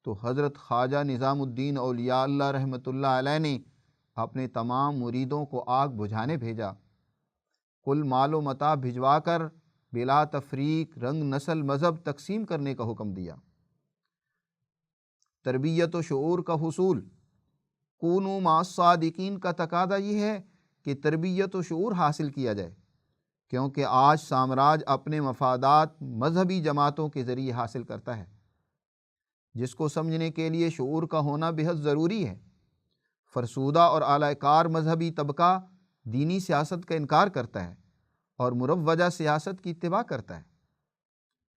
تو حضرت خواجہ نظام الدین اولیاء اللہ رحمۃ اللہ علیہ نے اپنے تمام مریدوں کو آگ بجھانے بھیجا۔ کل مال و متاع بھجوا کر بلا تفریق رنگ، نسل، مذہب تقسیم کرنے کا حکم دیا۔ تربیت و شعور کا حصول۔ کونوا مع الصادقین کا تقاضا یہ ہے کہ تربیت و شعور حاصل کیا جائے، کیونکہ آج سامراج اپنے مفادات مذہبی جماعتوں کے ذریعے حاصل کرتا ہے، جس کو سمجھنے کے لیے شعور کا ہونا بہت ضروری ہے۔ فرسودہ اور اعلی کار مذہبی طبقہ دینی سیاست کا انکار کرتا ہے اور مروجہ سیاست کی اتباع کرتا ہے،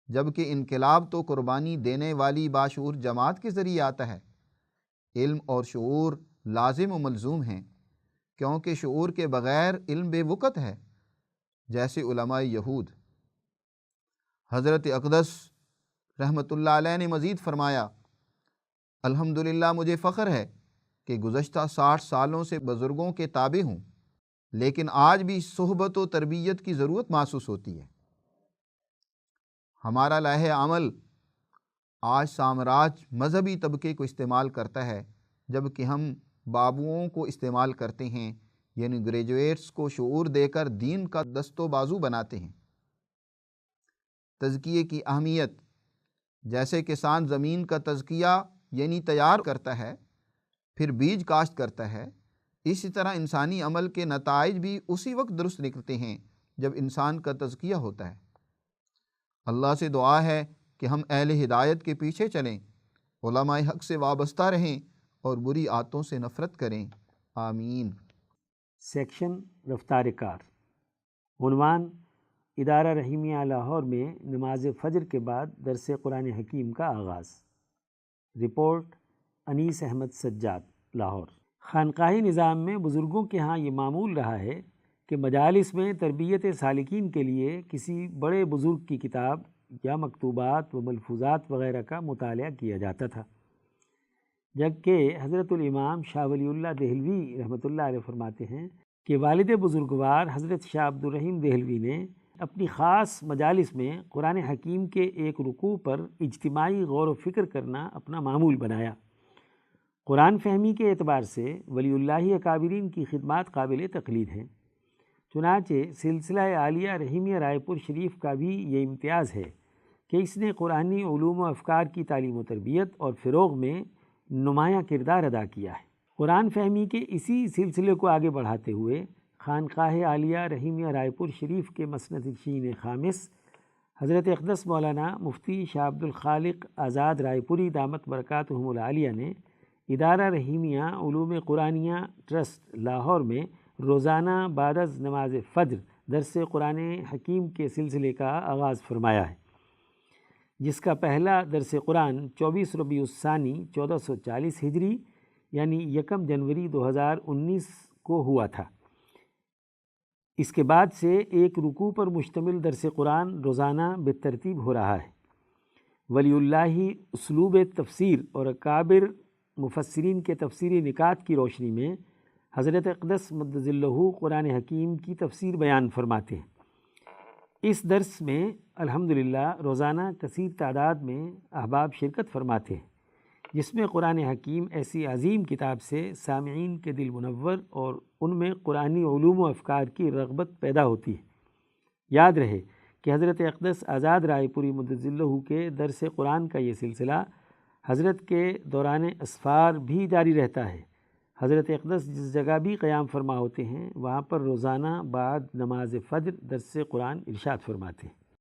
جبکہ انقلاب تو قربانی دینے والی باشعور جماعت کے ذریعے آتا ہے۔ علم اور شعور لازم و ملزوم ہیں، کیونکہ شعور کے بغیر علم بے وقت ہے، جیسے علماء یہود۔ حضرت اقدس رحمۃ اللہ علیہ نے مزید فرمایا، الحمدللہ مجھے فخر ہے کہ گزشتہ 60 سالوں سے بزرگوں کے تابع ہوں، لیکن آج بھی صحبت و تربیت کی ضرورت محسوس ہوتی ہے۔ ہمارا لائحہ عمل آج سامراج مذہبی طبقے کو استعمال کرتا ہے، جبکہ ہم بابوؤں کو استعمال کرتے ہیں، یعنی گریجویٹس کو شعور دے کر دین کا دست و بازو بناتے ہیں۔ تزکیے کی اہمیت۔ جیسے کسان زمین کا تزکیہ یعنی تیار کرتا ہے، پھر بیج کاشت کرتا ہے، اسی طرح انسانی عمل کے نتائج بھی اسی وقت درست نکلتے ہیں جب انسان کا تزکیہ ہوتا ہے۔ اللہ سے دعا ہے کہ ہم اہل ہدایت کے پیچھے چلیں، علماء حق سے وابستہ رہیں اور بری عادتوں سے نفرت کریں۔ آمین۔ سیکشن رفتار کار۔ عنوان: ادارہ رحیمیہ لاہور میں نماز فجر کے بعد درس قرآن حکیم کا آغاز۔ رپورٹ: انیس احمد سجاد، لاہور۔ خانقاہی نظام میں بزرگوں کے ہاں یہ معمول رہا ہے کہ مجالس میں تربیت سالکین کے لیے کسی بڑے بزرگ کی کتاب یا مکتوبات و ملفوظات وغیرہ کا مطالعہ کیا جاتا تھا، جبکہ حضرت الامام شاہ ولی اللہ دہلوی رحمۃ اللہ علیہ فرماتے ہیں کہ والد بزرگوار حضرت شاہ عبد الرحیم دہلوی نے اپنی خاص مجالس میں قرآن حکیم کے ایک رکوع پر اجتماعی غور و فکر کرنا اپنا معمول بنایا۔ قرآن فہمی کے اعتبار سے ولی اللہ اکابرین کی خدمات قابل تقلید ہیں، چنانچہ سلسلہ عالیہ رحیمیہ رائے پور شریف کا بھی یہ امتیاز ہے کہ اس نے قرآنی علوم و افکار کی تعلیم و تربیت اور فروغ میں نمایاں کردار ادا کیا ہے۔ قرآن فہمی کے اسی سلسلے کو آگے بڑھاتے ہوئے خانقاہ عالیہ رحیمیہ رائے پور شریف کے مسند نشین خامس حضرت اقدس مولانا مفتی شاہ عبد الخالق آزاد رائے پوری دامت برکاتہم العالیہ نے ادارہ رحیمیہ علوم قرآنیہ ٹرسٹ لاہور میں روزانہ بعد از نماز فجر درس قرآن حکیم کے سلسلے کا آغاز فرمایا ہے۔ جس کا پہلا درس قرآن 24 ربیع الثانی 1440 ہجری یعنی 1 جنوری 2019 کو ہوا تھا۔ اس کے بعد سے ایک رکوع پر مشتمل درس قرآن روزانہ بالترتیب ہو رہا ہے۔ ولی اللہ اسلوب تفسیر اور اکابر مفسرین کے تفسیری نکات کی روشنی میں حضرت اقدس مد ظلہ قرآن حکیم کی تفسیر بیان فرماتے ہیں۔ اس درس میں الحمدللہ روزانہ کثیر تعداد میں احباب شرکت فرماتے ہیں، جس میں قرآن حکیم ایسی عظیم کتاب سے سامعین کے دل منور اور ان میں قرآنی علوم و افکار کی رغبت پیدا ہوتی ہے۔ یاد رہے کہ حضرت اقدس آزاد رائے پوری مدظ اللہ کے درس قرآن کا یہ سلسلہ حضرت کے دوران اسفار بھی جاری رہتا ہے۔ حضرت اقدس جس جگہ بھی قیام فرما ہوتے ہیں وہاں پر روزانہ بعد نماز فجر درس قرآن ارشاد فرماتے ہیں۔